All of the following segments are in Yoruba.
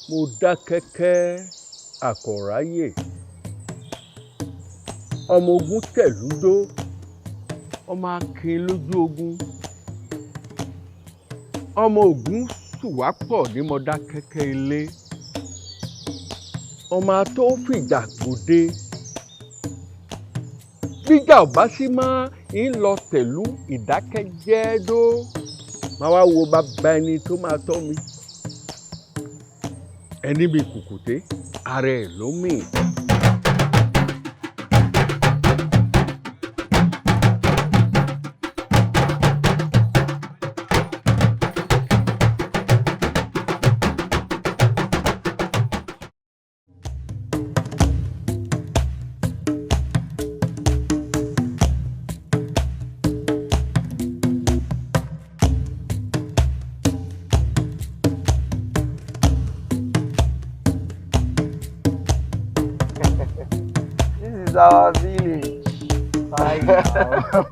Modakeke Akoraye ọmọ ogun tẹ̀lúdó ọmọ akin lójú ogun ọmọ ogun sùwápọ̀ ní Modakeke ilé ọmọ tó fìjà gbòde bíjà ọba sí máa ń lọ tẹ̀lú ìdákẹ́jẹ́dó máa wá wo bàbá ẹni tó máa tọ́ mi ẹni bíi kùkùté ara ẹ̀ ló mì. Our village.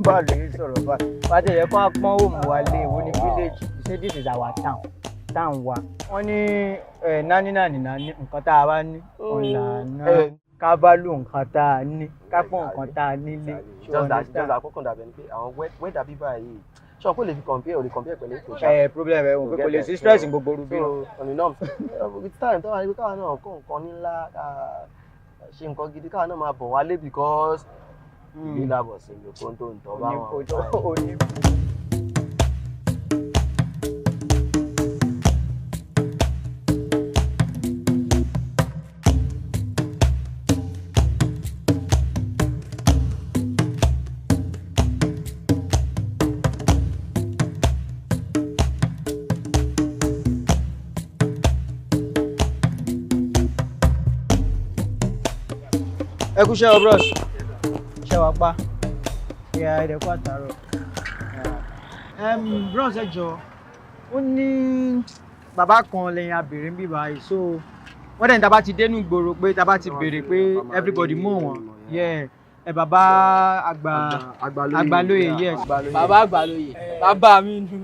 Báwo ni sọ̀rọ̀ báyìí? Pàtẹ́ yẹ kó pọ́n òmù wa lé èwo ní village. You say this is our town. Town wa. Wọ́n ní nání nǹkan tá a bá ní. Ọ̀làná ká bá lò nǹkan tá a ní. Ká pọ̀ nǹkan tá a nílé. Just àkókò dàbẹ̀ ni pé àwọn wẹ́dà bíbá yìí. Ṣé ọkọ lè fi compare o lè compare pẹ̀lú ètò ìṣá? Problem ẹ̀ wọ́n pé kò lè sí stress gbogbo rubí. So on the norm, with time tó wà ní pé káwọn náà kó nǹkan ńlá ṣe nǹkan gidi káwọn náà máa bọ̀ wálé because ìlú làbọ̀ sí ìlú kó tó ń tọ́ bá wọn. Ẹ kú ṣẹ́ o bros. Ṣé wàá pa? Ìyá ẹ̀dẹ̀ kú àtàrọ̀. Bros ẹ jọ, ó ní bàbá kan lẹ́yìn abèrè ń bí báyìí so wọ́n dẹ̀ ní tábà ti dénú ìgboro pé tábà ti béèrè pé everybody mọ̀ wọ́n. Bàbá àgbàlóye yes. Bàbá àgbàlóye bàbá mi nù.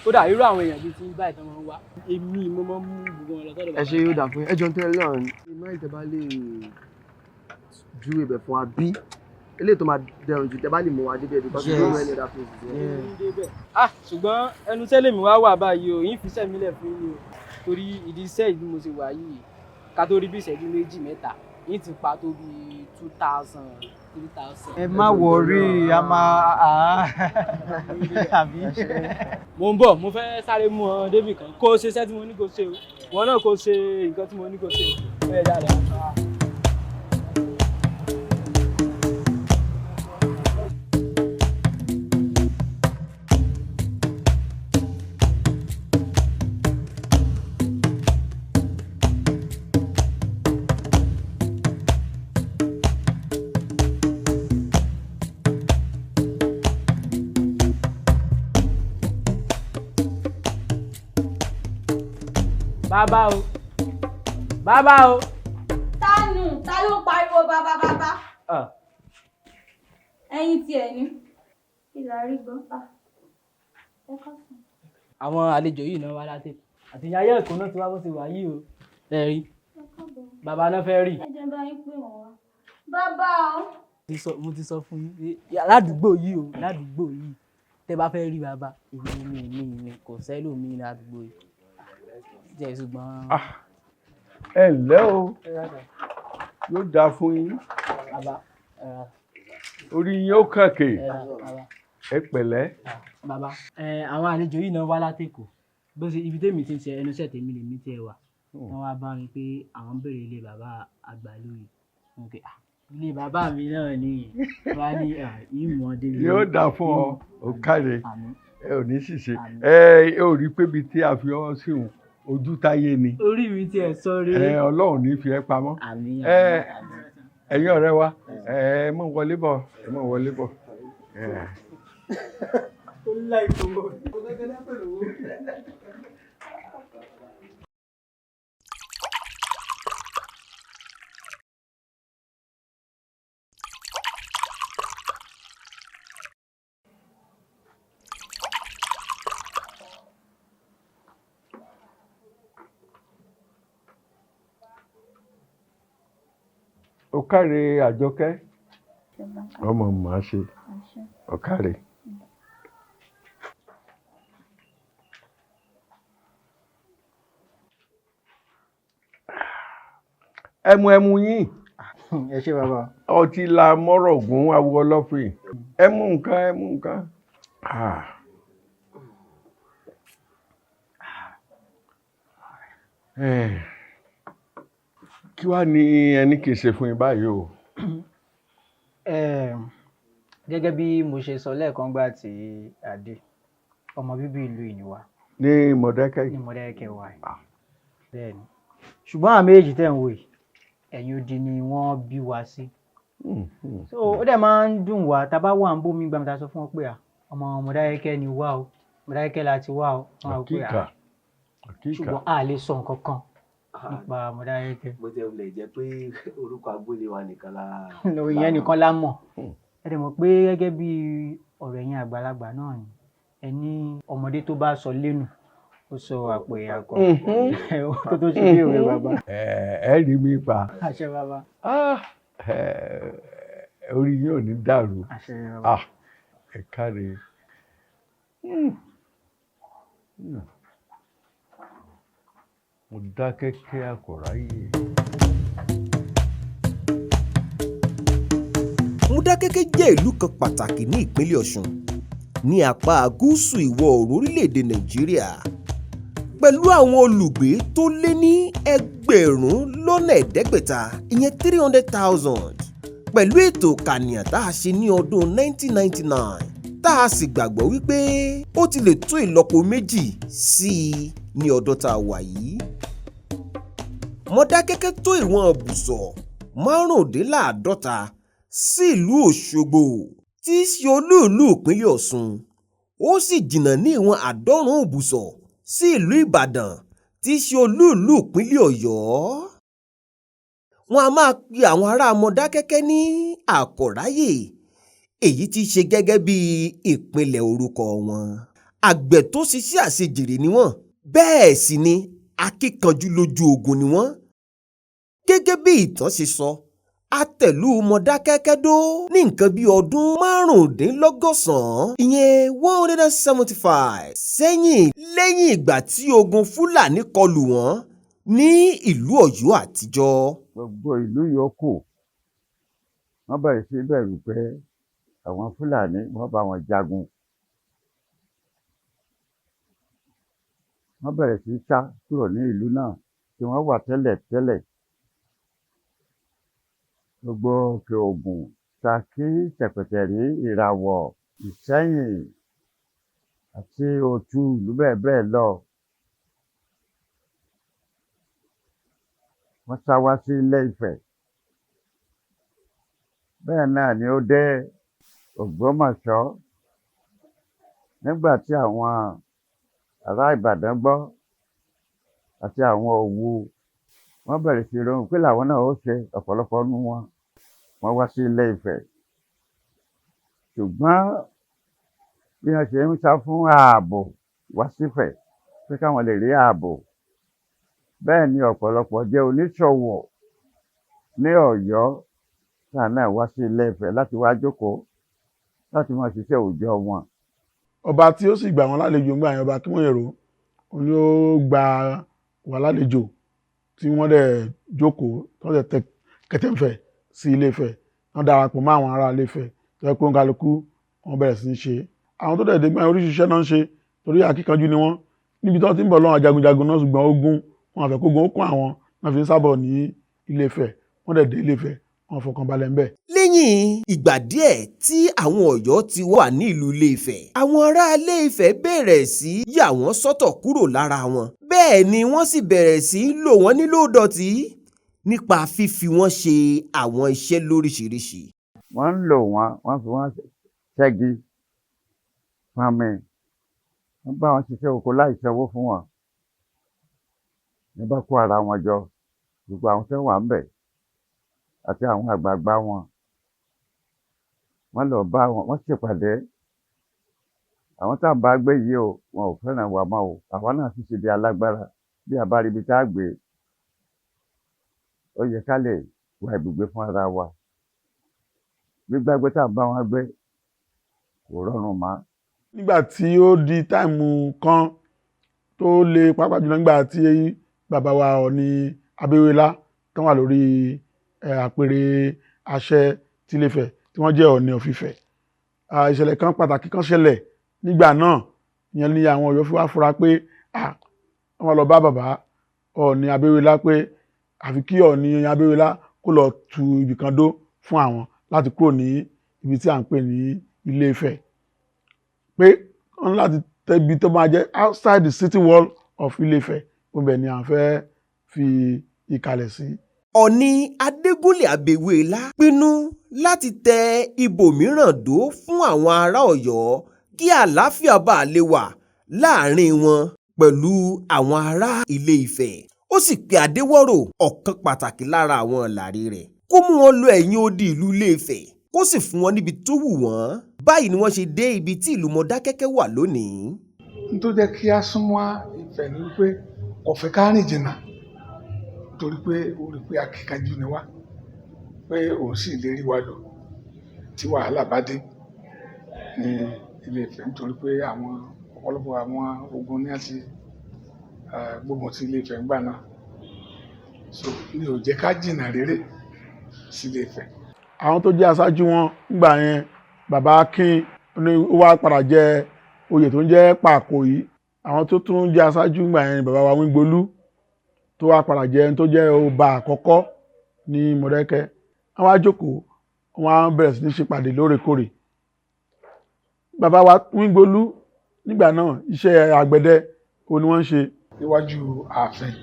Kódà irú àwọn èèyàn bíi ti ń báyìí tán máa ń wá èmi mo máa ń mú gbogbo wọn lọ sọ́dọ̀ bàbá. Ẹ ṣe yóò dà fún ẹjọ́ ń tẹ́lẹ̀ náà ní máa ń tẹ́ bá lè ju ibẹ̀ fún wa bí eléyìí tó máa dẹrùn jù tẹ́ bá lè mú wa débi ẹ̀dùn kan tó ń rẹ́ ní ẹ̀dá fún ìdílé. Ṣùgbọ́n ẹnu tẹ́lẹ̀ mi wá wà báyìí o yín fi iṣẹ́ mi lẹ̀ fún yín o torí ìdí iṣẹ́ ìlú mo ṣe wà yìí ká tó rí bí ìṣẹ́jú méjì mẹ́ta yín ti pa tó bí 2,000 3,000. Ẹ má wọrí a máa àbí. Mo ń bọ̀ mo fẹ́ sáré mú ọ débì kan kó o ṣe iṣẹ́ tí mo ní kó o ṣe o wọn náà kó o ṣe nǹkan tí mo ní kó o ṣe o ẹ dáadáa. Bàbá o. Bàbá o. Tánù, ta ló pariwo bàbá? Ẹ̀yin tí ẹ ní. Ìlàrí gbọ́. Ẹ kọ́ sí. Àwọn àlejò yìí náà wá láti àti ìyá ẹ̀kọ́ náà ti wá bó ti wà yìí o. Ẹ rí. Bàbá náà fẹ́ rí. Ẹ jẹ́ bá yín pè wọ́n wá. Bàbá o. Mo ti sọ fún yín ládùúgbò yìí o ládùúgbò yìí tẹ́ bá fẹ́ rí bàbá mi kò sẹ́lòmíì ládùúgbò yìí. Jẹ́ ṣùgbọ́n. Ẹ ǹlẹ́ o yóò dáa fún yín orí yín ó kàkè ẹ pẹ̀lẹ́. Bàbá àwọn àlejò yìí náà wá látẹ̀kọ̀ bó ṣe ibi tèmi ti ń ṣe ẹnu iṣẹ́ tèmi lèmi tiẹ̀ wà wọ́n wá bá mi pé àwọn ń béèrè ilé bàbá àgbàlóye ilé bàbá mi náà ni wọ́n á ní ìmọ̀ débi. Yóò dáa fún ọ ò káre ẹ ò ní ṣìṣe ẹ ò rí pé ibi tí a fi ọ sí òun ojú táyé ni. Orí mi tiẹ̀ sọ rí. Ọlọ́run ní fi ẹ́ pamọ́. Ẹ̀yin ọ̀rẹ́ wa ẹ mọ̀ wọlé bọ̀ ẹ mọ̀ wọlé bọ̀. ó káre Àjọkẹ́ ọmọ màá ṣe ó káre. ẹmu yín. ẹ ṣé bàbá. ọtí la mọ́rọ̀ gún awo ọlọ́fìn ẹmu nǹkan. kí wàá ní ẹni kì í ṣe fún yín báyìí o. gẹ́gẹ́ bí mo ṣe sọ lẹ́ẹ̀kan gbà tí adé ọmọ bíbí ìlú ìníwá. ní Modakeke. ní Modakeke wà bẹ́ẹ̀ ni ṣùgbọ́n àmì èjì tẹ̀ ń wò yìí ẹ̀yìn odi ni wọ́n bí wa sí. so ó dẹ̀ máa ń dùn wá tá a bá wà ń bómi gbàmù tá a sọ fún wọn pé ọmọ Modakeke ni wá o Modakeke la ti wá o. àkíkà. ṣùgbọ́n a lè sọ nǹkan kan nípa Modakeke. bó ti lè jẹ́ pé orúkọ agboolé wa nìkan la. ìyẹn nìkan la mọ̀. ẹ dẹ̀ mọ̀ pé gẹ́gẹ́ bí ọ̀rọ̀ ẹ̀yin àgbàlagbà náà ni ẹni ọmọdé tó bá sọ lẹ́nu ó sọ àpò ìyàkọ tó ṣe bí òwe bàbá. ẹ rí mi pa. àṣẹ bàbá. orí yín ò ní dàrú. àṣẹ bàbá. ẹ káre. Modakeke Akoraye. Modakeke jẹ́ ìlú kan pàtàkì ní ìpínlẹ̀ Ọ̀ṣun ní apá gúúsù ìwọ̀ oòrùn orílẹ̀-èdè Nàìjíríà pẹ̀lú àwọn olùgbé tó lé ní 1,500 ìyẹn 300,000 pẹ̀lú ètò kànìyàn tá a ṣe ní ọdún 1999 tá a sì gbàgbọ́ wípé ó ti lè tó ìlọ́po méjì sí i ní ọdún tá a wà yìí. Modakeke tó ìwọ̀n ibùsọ̀ 55 sí ìlú Òṣogbo tí í ṣe olú-ìlú ìpínlẹ̀ Ọ̀ṣun ó sì jìnnà ní ìwọ̀n 70 ibùsọ̀ sí ìlú Ìbàdàn tí í ṣe olú-ìlú ìpínlẹ̀ Ọ̀yọ́. Wọ́n a máa pe àwọn ará Modakeke ní Akoraye èyí tí í ṣe gẹ́gẹ́ bí ìpínlẹ̀ orúkọ wọn. Àgbẹ̀ tó ṣiṣẹ́ àṣejèrè ni wọ́n bẹ́ẹ̀ sì ni akíkanjú lójú ogun ni wọ́n. Gẹ́gẹ́ bí ìtàn ṣe sọ àtẹ̀lú Modakeke dó ní nǹkan bí ọdún 95 ìyẹn 175 sẹ́yìn lẹ́yìn ìgbà tí ogun Fúlàní kọlù wọ́n ní ìlú Ọ̀yọ́ àtijọ́. gbogbo ìlú yòókù wọ́n bẹ̀rẹ̀ sí bẹ̀rù pé àwọn Fúlàní wọ́n bá wọn jagun. wọ́n bẹ̀rẹ̀ sí sá kúrò ní ìlú náà tí wọ́n wà tẹ́lẹ̀. gbogbo Òkè Ògùn, Ṣakí, Ṣẹ̀pẹ̀tẹ̀rí, Ìràwọ̀, Ìṣẹ́yìn àti Òtù ìlú bẹ́ẹ̀ bẹ́ẹ̀ lọ. wọ́n sá wá sí Ile-Ife. bẹ́ẹ̀ náà ni ó dé Ògbómọ̀ṣọ́ nígbà tí àwọn ará Ìbàdàn gbọ́ àti àwọn Òwu wọ́n bẹ̀rẹ̀ sí ronú pé làwọn náà ó ṣe ọ̀pọ̀lọpọ̀ nínú wọn wá sí Ile-Ife. ṣùgbọ́n bí wọ́n ṣe ń sá fún ààbò wá sífẹ̀ pé káwọn lè rí ààbò bẹ́ẹ̀ ni ọ̀pọ̀lọpọ̀ jẹ́ oníṣòwò ní Ọ̀yọ́ táà náà wá sí Ile-Ife láti wá jókòó láti máa ṣiṣẹ́ òòjọ́ wọn. ọba tí ó sì gbà wọn lálejò ń gbà yẹn ọba kí wọ́n èrò ni ó gba wà lálejò tí wọ́n dẹ̀ jókòó tí wọ́n dẹ̀ tẹ kẹ̀tẹ̀ǹfẹ̀ sí Ile-Ife wọ́n darapọ̀ mọ́ àwọn ará Ile-Ife tó yẹ pé ń kálukú wọ́n bẹ̀rẹ̀ sí í ṣe àwọn tó dẹ̀ dé gbà oríṣiríṣi iṣẹ́ náà ń ṣe torí akíkanjú ni wọ́n níbi tó ti ń bọ̀ lọ́wọ́ jagunjagun náà ṣùgbọ́n ogun wọn àfẹ́ kógun ó kún àwọn náà fi ń sábọ̀ ní Ile-Ife wọ́n dẹ̀ dé Ile-Ife wọ́n fọkàn balẹ̀ ń bẹ̀. lẹ́yìn ìgbà díẹ̀ tí àwọn Ọ̀yọ́ ti wà ní ìlú Ile-Ife àwọn ará Ile-Ife bẹ̀rẹ̀ sí yà wọ́n sọ́tọ̀ kúrò lára wọn bẹ́ẹ̀ ni wọ́n sì bẹ̀rẹ̀ sí lò wọ́n nílò ìdọ̀tí nípa fífi wọ́n ṣe àwọn iṣẹ́ lóríṣiríṣi. wọ́n ń lò wọ́n fi wọ́n ṣẹ́gi pọnmi wọ́n bá wọn ṣiṣẹ́ oko láì sanwó fún wọn ní bá kó ara wọn jọ gbogbo àwọn tó wà ń bẹ̀ àti àwọn àgbààgbà wọn wọ́n lọ bá wọn wọ́n ṣèpàdé àwọn tá à ń bá gbé yìí o wọn ò fẹ́ràn wa mọ́ o àwa náà sì ṣe di alágbára bí a bá rí ibi tá a gbé ó yẹ ká lè wá ibùgbé fún ara wa. Gbígbàgbé tá à ń bá wọn gbé kò rọrùn mọ́. Nígbà tí ó di táìmù kan tó le pàápàá jùlọ nígbà tí bàbá wa Ọọ̀ni Abẹ́wẹ́lá tán wà lórí àpèrè àṣẹ tìlé-Ifẹ̀ tí wọ́n jẹ́ Ọọ̀ni of Ifẹ̀. Ìṣẹ̀lẹ̀ kan pàtàkì kan ṣẹlẹ̀ nígbà náà, ìyẹn ni àwọn Ọ̀yọ́ fi wá fura pé wọ́n lọ bá bàbá Ọọ̀ni Abẹ́wẹ́lá pé àfi kí Ọọ̀ni Abẹ́wẹ́lá kó lọ tu ibìkan dó fún àwọn láti kúrò ní ibi tí à ń pè ní Ilé-Ifẹ̀, pé wọ́n láti tẹ̀bi tó máa jẹ́ outside the city wall of Ilé-Ifẹ̀, gbogbo ẹ̀ ni à ń fẹ́ fi ìkàlẹ̀ sí. Ọọ̀ni Adégúnlẹ̀ Abẹ́wẹ́lá pinnu láti tẹ ibòmíràn dó fún àwọn ará Ọ̀yọ́ kí àlàáfíà bá lè wà láàrin wọn pẹ̀lú àwọn ará Ilé-Ifẹ̀. Ó sì pe Adéwọ́rò, ọ̀kan pàtàkì lára àwọn ìlàrí rẹ̀, kó mú wọn lọ ẹ̀yìn odi ìlú Ilé-Ifẹ̀, kó sì fún wọn níbi tó wù wọ́n. Báyìí ni wọ́n ṣe dé ibi tí ìlú Modakeke wà lónìí. N tó jẹ́ kí a súnmọ́ Ifẹ̀ ni wípé kò fẹ́ ká rìn jìnnà, torí pé ó rí pé akíkanjú ni wá, pé òun sì lè rí wa lò tí wàhálà bá dé ní Ilé-Ifẹ̀, nítorí pé àwọn ọ̀pọ̀lọpọ̀ àwọn ogun ní àti gbógun ti Ilé-Ifẹ̀ ńgbà náà, so ní ò jẹ́ ká jìnnà réré sí Ilé-Ifẹ̀. Àwọn tó jẹ́ aṣáájú wọn ńgbà yẹn, bàbá Akin ní ó wá padà jẹ oyè tó ń jẹ́ Pàkòyí. Àwọn tó tún jẹ́ aṣáájú ńgbà yẹn, bàbá wa Wíngbolú tó wá padà jẹ ẹni tó jẹ́ ọba àkọ́kọ́ ní Modakeke. Wọ́n á jókòó, wọ́n á bẹ̀rẹ̀ sí ní ṣèpàdé lóòrèkóòrè. Bàbá wa Wíngbolú nígbà náà iṣẹ́ àgbẹ̀dẹ òun ni wọ́n ń ṣe. Níwájú ààfin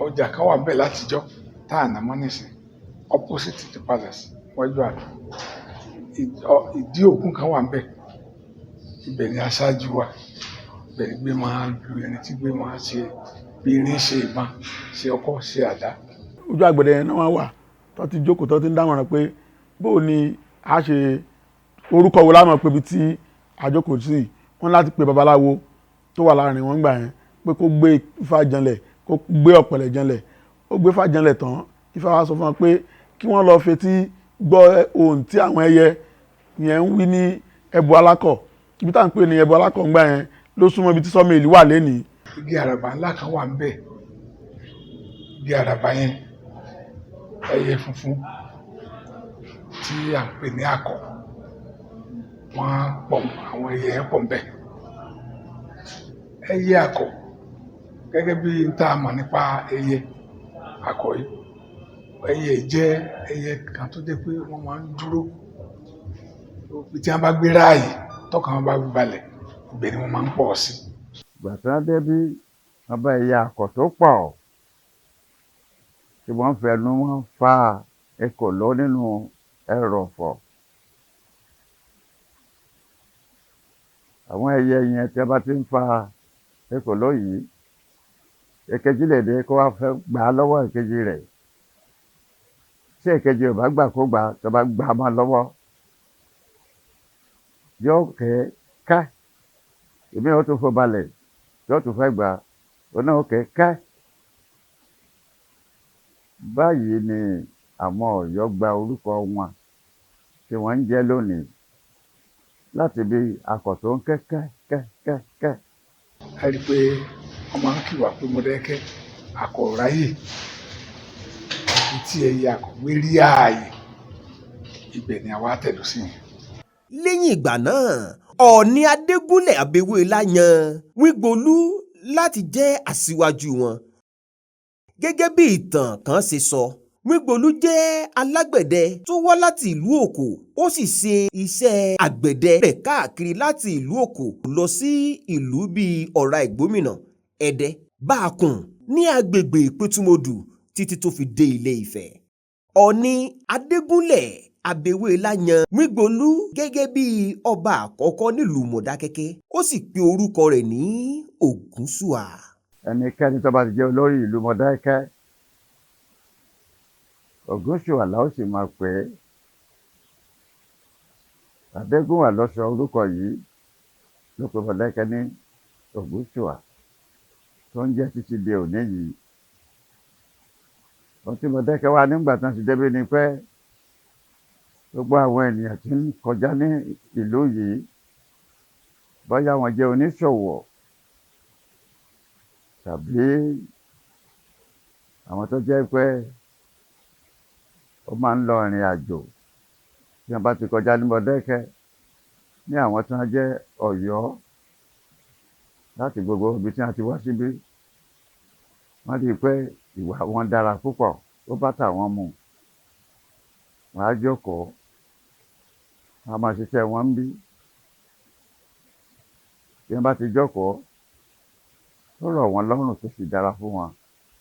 ọjà kan wà bẹ́ẹ̀ látijọ́ tá à ná mọ́ nísìn, opposite the palace wájú ààfin. Ìdí òkun kan wà bẹ́ẹ̀, ibẹ̀ ni aṣáájú wa, ibẹ̀ ni gbé máa lu ẹni tí gbé máa ṣe bí irin, ṣe ìbọn, ṣe ọkọ́, ṣe àdá. Ojú àgbẹ̀dẹ yẹn náà wà tó ti jókòó tó ti ń dámọ̀ràn pé bóò ni a ṣe orúkọ wo lámọ̀ pé ibi tí àjókòó sí, wọ́n láti pe babaláwo tó wà láàrin wọn gbà yẹn pé kó gbé Ifá janlẹ̀, kó gbé ọ̀pẹ̀lẹ̀ janlẹ̀. Ó gbé Ifá janlẹ̀ tán, Ifá wa sọ fún wọn pé kí wọ́n lọ fetí gbọ́ ohùn tí àwọn ẹyẹ yẹn ń wí ní ẹbọ alákọ̀. Ibi tá à ń pè ní ẹbọ alákọ̀ ńgbà yẹn ló súnmọ́ ibi tí sọ́mìlì wà lénìí. Igi àràbà ńlá kan wà ńbẹ̀, igi àràbà yẹn ẹyẹ funfun tí à ń pè ní akọ̀, wọ́n pọ̀, àwọn ẹyẹ yẹn pọ̀ ńbẹ̀. Ẹyẹ akọ̀, gẹ́gẹ́ bí n tá a mọ̀ nípa ẹyẹ akọ̀ yìí, ẹyẹ jẹ́ ẹyẹ kan tó jẹ́ pé wọ́n máa ń dúró tí wọ́n bá gbé ráàyè tọ́kàn wọn bá balẹ̀, ibẹ̀ ni wọ́n máa ń pọ̀ sí. Ìgbà tí wọ́n dé bí wọ́n bá ẹyẹ akọ̀ tó pọ̀ tí wọ́n fẹnu wọn fa ekòló nínú ẹrọ̀fọ̀. Àwọn ẹyẹ yẹn tí a bá ti ń fa ekòló yìí, èkejì lè dé kó wá fẹ́ gbà á lọ́wọ́ èkejì rẹ̀. Tí èkejì ò bá gbà kó gbà, tó bá gbà á mọ́ lọ́wọ́, yóò kẹ́ ká, èmi ò tún fò balẹ̀, yóò tún fẹ́ gbà, òun náà ó kẹ́ ká. Báyìí ni àwọn Ọ̀yọ́ gba orúkọ wọn tí wọ́n ń jẹ́ lónìí láti bí akọ̀ tó ń kẹ́kẹ́kẹ́kẹ́. A rí i pé wọ́n máa ń kí wa pé Modakeke Akoraye, ibi tí ẹyẹ akọ̀wé rí ààyè, ibẹ̀ ni àwa tẹ̀dó sí yẹn. Lẹ́yìn ìgbà náà, Ọọ̀ni Adégúnlẹ̀ Abẹ́wẹ́lá yan Wíngbolú láti jẹ́ aṣíwájú wọn. Gẹ́gẹ́ bí ìtàn kan ṣe sọ, Wíngbolú jẹ́ alágbẹ̀dẹ tó wá láti ìlú Òkò. Ó sì ṣe iṣẹ́ àgbẹ̀dẹ rẹ̀ káàkiri láti ìlú Òkò lọ sí ìlú bíi Ọ̀rá Ìgbómìnà, Ẹdẹ, Báàkùn ní agbègbè Ìpẹ́tùmodù títí tó fi dé Ilé-Ifẹ̀. Ọọ̀ni Adégúnlẹ̀ Abẹ́wẹ́lá yan Wíngbolú gẹ́gẹ́ bí ọba àkọ́kọ́ nílùú Modakeke. Ó sì pe orúkọ rẹ̀ ní Ògúnṣùà. Ẹnikẹ́ni tó bá ti jẹ́ olórí ìlú Modakeke, Ògúnṣùà la ó sì máa pè é. Adégúnwà ló sọ orúkọ yìí, ló pe Modakeke ní Ògúnṣùà, tó ń jẹ́ títí di òní yìí. ohun tí Modakeke wá nígbà tán ti débi ni pé gbogbo àwọn ènìyàn tí ń kọjá ní ìlú yìí bóyá wọ́n jẹ́ oníṣòwò tàbí àwọn tó jẹ́ pé ó máa ń lọ ìrìn àjò tí wọ́n bá ti kọjá ní Modakeke ní àwọn tí wọ́n jẹ́ Ọ̀yọ́ láti gbogbo ibi tí wọ́n ti wá síbí wọ́n rí i pé ìwà wọn dára púpọ̀ ó bá tà wọ́n mu wọ́n á jókòó wọ́n á máa ṣiṣẹ́ wọn ń bí bí wọ́n bá ti jókòó ó rọ̀ wọ́n lọ́rùn tó sì dára fún wọn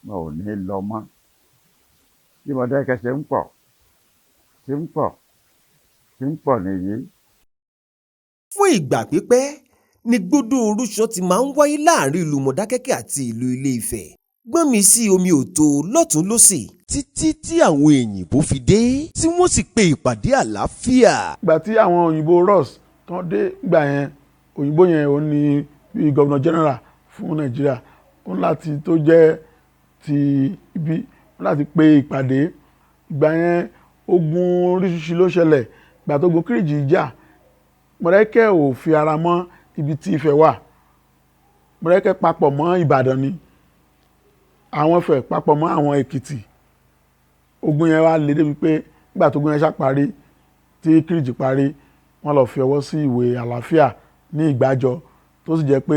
wọn ò ní lọ mọ́ bí Modakeke ṣe ń pọ̀ tí ń pọ̀ tí ń pọ̀ nìyí. Fún ìgbà pípẹ́ ni gbódò orúṣọ ti máa ń wáyé láàrin ìlú Modakeke àti ìlú Ile-Ife. Gbọ́n mi sí omi òtó lọ́tún lọ́sì títí tí àwọn òyìnbó fi dé tí wọ́n sì pe ìpàdé àlàáfíà. Ìgbà tí àwọn òyìnbó Ross tán dé gbà yẹn òyìnbó yẹn ò ní bíi Governor General fún Nàìjíríà ó láti tó jẹ́ ti ibi láti pe ìpàdé. Ìgbà yẹn ogun oríṣiríṣi ló ṣẹlẹ̀. Ìgbà tó gun Kírìjì jà Modakeke ò fi ara mọ́ ibi tí Ifẹ̀ wà. Modakeke papọ̀ mọ́ Ìbàdàn ni àwọn Ifẹ̀ papọ̀ mọ́ àwọn Èkìtì. Ogun yẹn wá le débi pé nígbà tó ogun yẹn ṣá parí tí Kírìjì parí wọ́n lọ fi ọwọ́ sí ìwé àlàáfíà ní Ìgbàjọ tó sì jẹ́ pé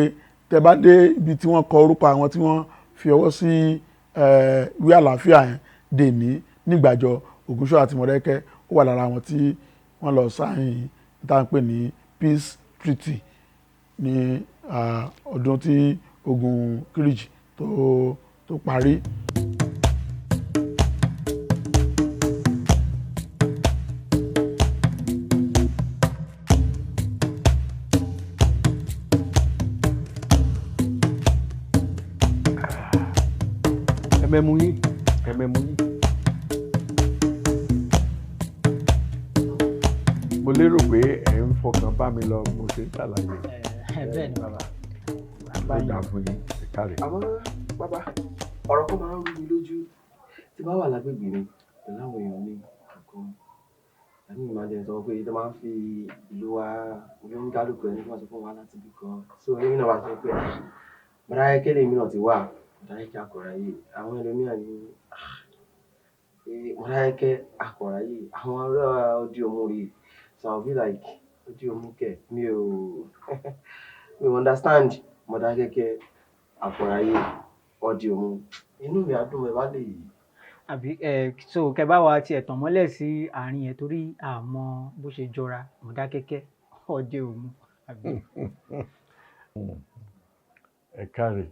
tẹ bá dé ibi tí wọ́n kọ orúkọ àwọn tí wọ́n fi ọwọ́ sí ìwé àlàáfíà yẹn dè ní Ìgbàjọ Ògúnṣọ́ àti Modakeke ó wà lára àwọn tí wọ́n lọ sáyìn tá à ń pè ní peace treaty ní ọdún tí ogun Kírìjì tó parí. ẹmẹmu yín ẹmẹmu yín. mo lérò pé ẹ ń fọkàn bá mi lọ mo ṣe ń ṣàlàyé. Bẹ́ẹ̀ ni bàbá. ló dà fún yín káre. àmọ́ bàbá ọ̀rọ̀ kan máa ń rú mi lójú tí bá wà lágbègbè mi pẹ̀lú àwọn èèyàn mi kankan àní ìmọ̀lẹ́ sọ pé tó máa ń fi ìlú wa oníkálukú ẹni tó máa sọ fún wa láti bí kan so èmi náà wá sọ pé Modakeke lèmi náà ti wà Modakeke Akoraye àwọn ẹlòmíràn ní Modakeke Akoraye àwọn ará ọdí òmu rèé so I'll be like ọdí òmu kẹ mi ò understand Modakeke Akoraye ọdí òmu inú mi á dùn ẹ bá lè yìí. Àbí so kẹ bá wa tiẹ̀ tàn mọ́lẹ̀ sí àárín yẹn torí àmọ́ bó ṣe jọra Modakeke ọdẹ òmu àbí. ẹ káre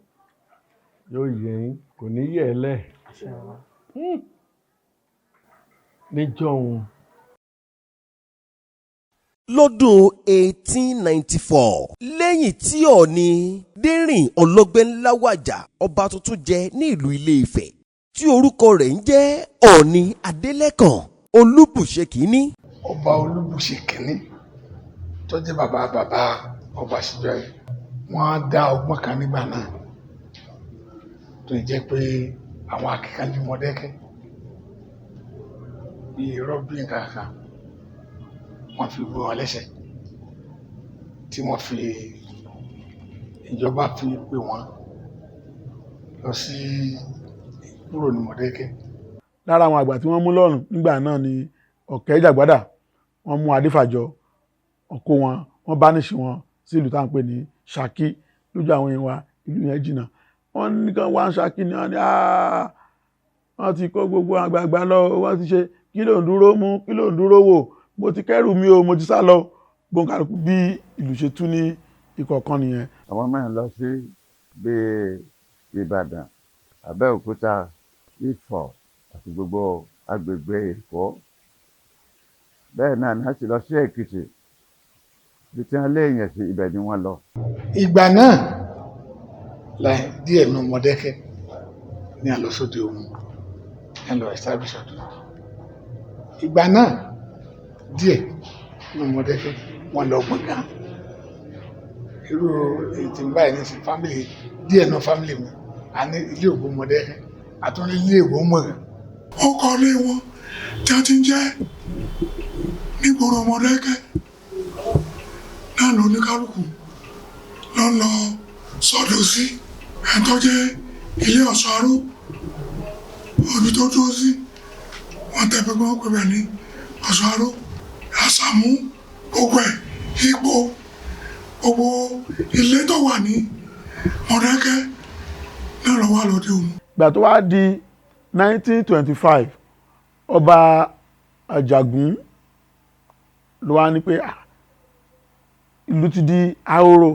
yóò yẹ yín kò ní yẹ ẹ lẹ. níjọ́hun. Lọ́dún 1894 lẹ́yìn tí Ọọ̀ni dérìn ọlọ́gbẹ́ ńlá wàjà ọba tuntun jẹ ní ìlú Ile-Ife tí orúkọ rẹ̀ ń jẹ́ Ọọ̀ni Adélẹ́kàn Olúbùṣe kìíní. Ọba Olúbùṣe kìíní tó jẹ́ bàbá ọba àṣìjọ yìí wọ́n á dá ọgbọ́n kan nígbà náà tó jẹ́ pé àwọn akíkanjú Modakeke bíi rọ́bìn kankan wọ́n fi gbé wọn lẹ́sẹ̀ tí wọ́n fi ìjọba fi pè wọ́n lọ sí kúrò ní Modakeke. Lára àwọn àgbà tí wọ́n mú lọ́rùn nígbà náà ni Ọ̀kẹ́ Jàgbádà wọ́n mú Adéfàjọ ọkọ wọ́n bá níṣì wọn sí ìlú tá à ń pè ní Ṣakí lójú àwọn èèyàn wa ìlú yẹn jìnnà wọ́n ní kán wá Ṣakí ni wọ́n ní wọ́n ti kó gbogbo àgbààgbà lọ wọ́n ti ṣe kí ló ń dúró mú kí ló ń dúró wò mo ti kẹ́rù mi o mo ti sá lọ gbọǹkàlùkù bí ìlú ṣe tú ní ìkọ̀ọ̀kan nìyẹn. àwọn mẹ́rin lọ sí bíi Ìbàdàn Abẹ́òkúta Ifọ̀ àti gbogbo agbègbè Èkó bẹ́ẹ̀ náà ni wọ́n ti lọ sí Èkìtì bí tí wọ́n léèyàn sí ibẹ̀ ni wọ́n lọ. ìgbà náà láì díẹ̀ nu Modakeke ní àlọ́sódì òun ní àlọ́ establish ọdún ìgbà náà díẹ̀ nu Modakeke wọ́n lọ gbọ̀ngàn irú èyí tí ń báyìí ní sí fámìlì díẹ̀ nu fámìlì mi a ní ilé ògbó Modakeke àtúndí ilé ògbó mọ̀gàn ó kọ́lé wọn tí wọ́n ti ń jẹ́ nígboro Modakeke náà ló ní kálukú ló ń lọ sọ́dọ̀ sí ẹ̀ tó jẹ́ ilé ọ̀ṣọ́ aró òbí tó dúró sí wọ́n tẹ́ pẹ́pẹ́ wọ́n pẹ́pẹ́ ní ọ̀ṣọ́ aró àṣàmú gbogbo ẹ̀ ipò gbogbo ilé tó wà ní Modakeke náà lọ wà lóde òun. Ìgbà tó wá di 1925 ọba Àjàgún ló wá ní pé ìlú ti di ahoro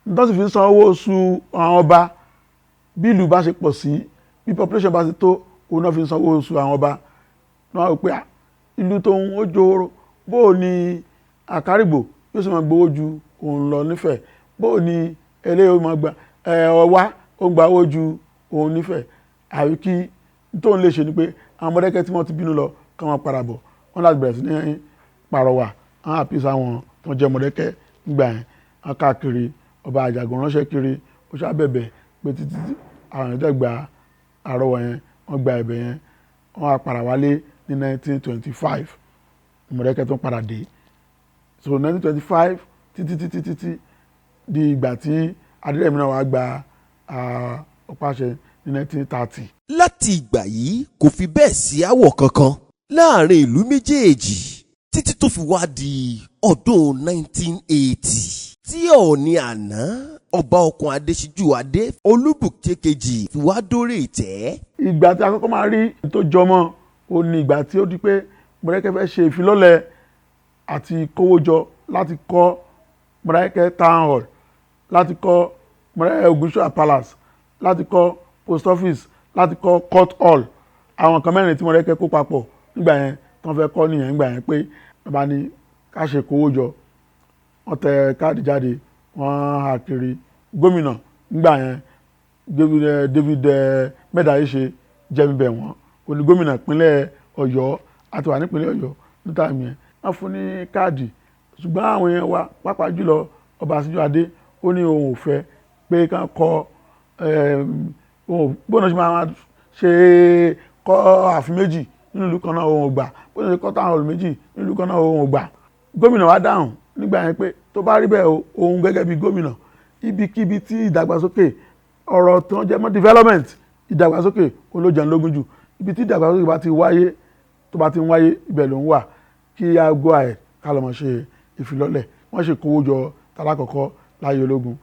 nítorí fi san owó oṣù àwọn ọba bí ìlú bá ṣe pọ̀ sí bí population bá ṣe tó òun náà fi san owó oṣù àwọn ọba ní wọ́n rò pé ìlú tó ń ó jòrò bóò ni Àkárìgbò yóò sì máa gbowó ju òun lọ nífẹ̀ẹ́ bóò ni eléyìí ó máa gba Ọ̀wá ó gba owó ju òun nífẹ̀ẹ́ àbí kí tóun lè ṣe ni pé àwọn Modakeke tí wọ́n ti bínú lọ ká wọn padà bọ̀ wọ́n láti bẹ̀rẹ̀ sí ní pàrọwà àwọn àpèsè àwọn tó jẹ́ Modakeke nígbà yẹn wọ́n káàkiri ọba Àjàgún ránṣẹ́ kiri ó ṣàbẹ̀bẹ̀ pé títí àwọn èèyàn gba àrọwà yẹn wọ́n gba ẹ̀bẹ̀ yẹn wọ́n á padà wálé ní 1925 Modakeke tó padà dé so 1925 títí di ìgbà tí Adérẹ̀mí náà wá gba ọ̀páṣẹ ní 1930. láti ìgbà yìí kò fi bẹ́ẹ̀ sí àwọ̀ kankan láàrin ìlú méjèèjì títí tó fi wá di ọdún 1980 tí Ọọ̀ni àná ọba ọkùn Adéṣíjú Adé Olúbùké kejì fi wá dórí ìtẹ́. ìgbà tí a kọ́kọ́ máa rí tó jọmọ́ ó ní ìgbà tí ó di pé Modakeke fẹ́ ṣe ìfilọ́lẹ̀ àti kówójọ láti kọ́ Modakeke Town Hall láti kọ́ Modakeke Ògúnṣúà Palace láti kọ́ post office láti kọ́ court hall àwọn kan mẹ́rin tí Modakeke kó papọ̀ nígbà yẹn tí wọ́n fẹ́ kọ́ nìyẹn nígbà yẹn pé bàbá ní ká ṣe kówójọ wọ́n tẹ káàdì jáde wọ́n hà kiri gómìnà nígbà yẹn David Mẹ́dàíṣe jẹ́mibẹ̀ wọ́n oní gómìnà ìpínlẹ̀ Ọ̀yọ́ àti wà nípínlẹ̀ Ọ̀yọ́ níta mi yẹn wọ́n fún ní káàdì ṣùgbọ́n àwọn yẹn wá pàápàá jùlọ ọba Àṣíjú Adé ó ní òun ò fẹ́ pé kán kọ́ gbọ́dọ̀ ṣe máa ṣe kọ́ ààfin méjì nínú ìlú kan náà òun ò gbà gbọ́dọ̀ ṣe kọ́ Town Hall méjì nínú ìlú kan náà òun ò gbà gómìnà wa dáhùn nígbà yẹn pé tó bá rí bẹ́ẹ̀ òun gẹ́gẹ́ bí gómìnà ibikíbi tí ìdàgbàsókè ọ̀rọ̀ tó ń jẹ́ mọ́ development ìdàgbàsókè olójàn lógún jù ibi tí ìdàgbàsókè bá ti wáyé tó bá ti ń wáyé ibẹ̀ ló ń wà kí a go ahead ká lọ́mọ ṣe ìfilọ́lẹ̀ wọ́n ṣe kówó jọ tálákọ̀ọ́kọ́ láyé ológun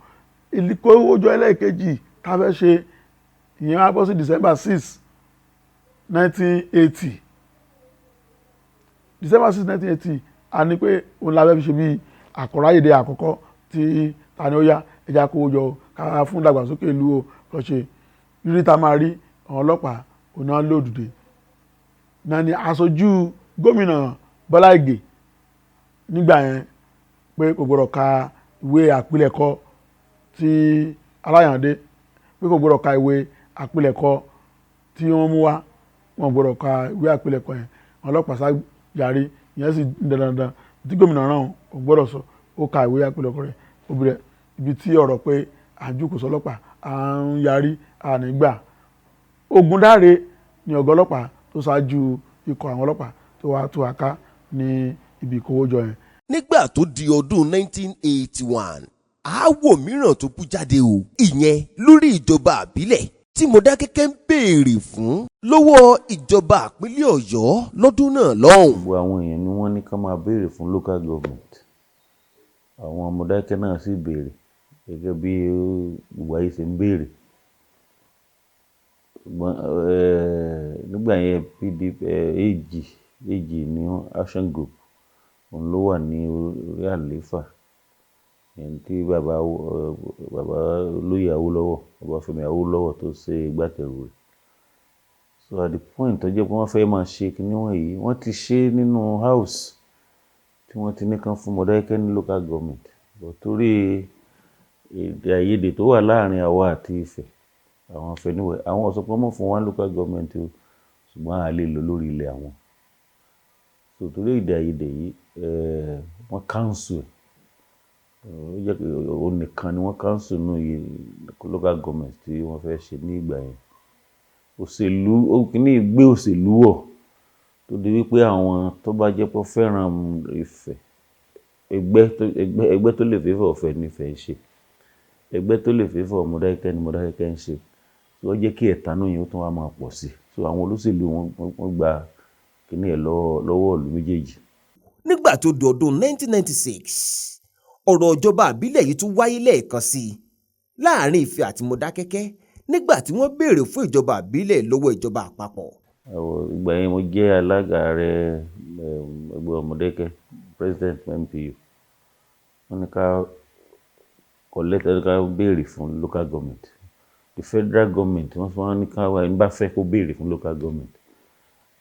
ìkówó jọ ẹlẹ́ẹ̀kejì ká fẹ́ ṣe ìyẹn wá bọ́ sí December 6 1980 December 6 1980 a ní pé òun la fẹ́ fi ṣe bí Akoraye dé àkọ́kọ́ tí ta ni ó yá ẹja kówó jọ ká fún ìdàgbàsókè ìlú o lọ ṣe rírí ta máa rí àwọn ọlọ́pàá òun náà lòdùdè náà ni aṣojú gómìnà Bọ́lá Ìgè nígbà yẹn pé kò gbọdọ̀ ka ìwé àpilẹ̀kọ tí Aláyàndé pé kò gbọdọ̀ ka ìwé àpilẹ̀kọ tí wọ́n mú wá wọn gbọdọ̀ ka ìwé àpilẹ̀kọ yẹn àwọn ọlọ́pàá sá yarí ìyẹn sì dandan tí gómìnà náà kò gbọdọ̀ sọ ó ka ìwé àpilẹ̀kọ rẹ̀ obìnrin ibi tí ọ̀rọ̀ pé àjùkù sọlọ́pàá à ń yarí ànígbà Ògúndáre ni ọ̀gá ọlọ́pàá tó ṣáájú ikọ̀ àwọn ọlọ́pàá tó wá tú àká ní ibi ìkówójọ yẹn. nígbà tó di ọdún 1981 aáwọ̀ mìíràn tó bú jáde o ìyẹn lórí ìjọba àbílẹ̀ tí Modakeke ń béèrè fún lọ́wọ́ ìjọba ìpínlẹ̀ Ọ̀yọ́ lọ́dún náà lọ́hùn. gbogbo àwọn èèyàn ni wọ́n ní ká máa béèrè fún local government àwọn Modakeke náà sì béèrè gẹ́gẹ́ bí gbogbo ayé ṣe ń béèrè nígbà yẹn PDP AG ní action group òun ló wà ní orí àlééfà ẹni tí bàbá olóyè Awólọ́wọ̀ Ọbáfẹ́mi Awólọ́wọ̀ tó ṣe igbákẹrù rẹ̀ so at the point tó jẹ́ pé wọ́n fẹ́ máa ṣe kíní wọ̀nyí wọ́n ti ṣe nínú house tí wọ́n ti ní kan fún Modakeke ní local government but torí èdè àìyedè tó wà láàrin àwa àti Ifẹ̀ àwọn Fẹ̀níwẹ̀ àwọn ọ̀sọ̀pọ̀ mọ̀ fún one local government o ṣùgbọ́n a lè lò lórí ilẹ̀ àwọn so torí èdè àìyedè yìí wọ́n council ó jẹ́ pé òun nìkan ni wọ́n council nù yìí local government tí wọ́n fẹ́ ṣe ní ìgbà yẹn ó òṣèlú kíní gbé òṣèlú wọ̀ tó di wípé àwọn tó bá jẹ́ pé fẹ́ràn Ifẹ̀ ẹgbẹ́ tó lè fẹ́fọ̀ Ọ̀fẹ́ nífẹ̀ẹ́ ṣe, ẹgbẹ́ tó lè fẹ́fọ̀ Modakeke ni Modakeke ń ṣe, tí wọ́n jẹ́ kí ẹ̀tanú yẹn ó tún wá máa pọ̀ sí i. So àwọn olóṣèlú wọn gba kíní ẹ̀ lọ́wọ́ ìlú méjèèjì. Nígbà tó di ọdún 1996 ọ̀rọ̀ ìjọba àbílẹ̀ yìí tún wáyé lẹ́ẹ̀kan sí i láàrin Ifẹ̀ àti Modakeke nígbà tí wọ́n béèrè fún ìjọba àbílẹ̀ lọ́wọ́ ìjọba àpapọ̀. Ìgbà yẹn mo jẹ́ alága ààrẹ ẹgbẹ́ Modakeke, president MPU. Wọ́n ní ká béèrè fún local government. The federal government wọ́n ní ká wá ẹni bá fẹ́ kó béèrè fún local government.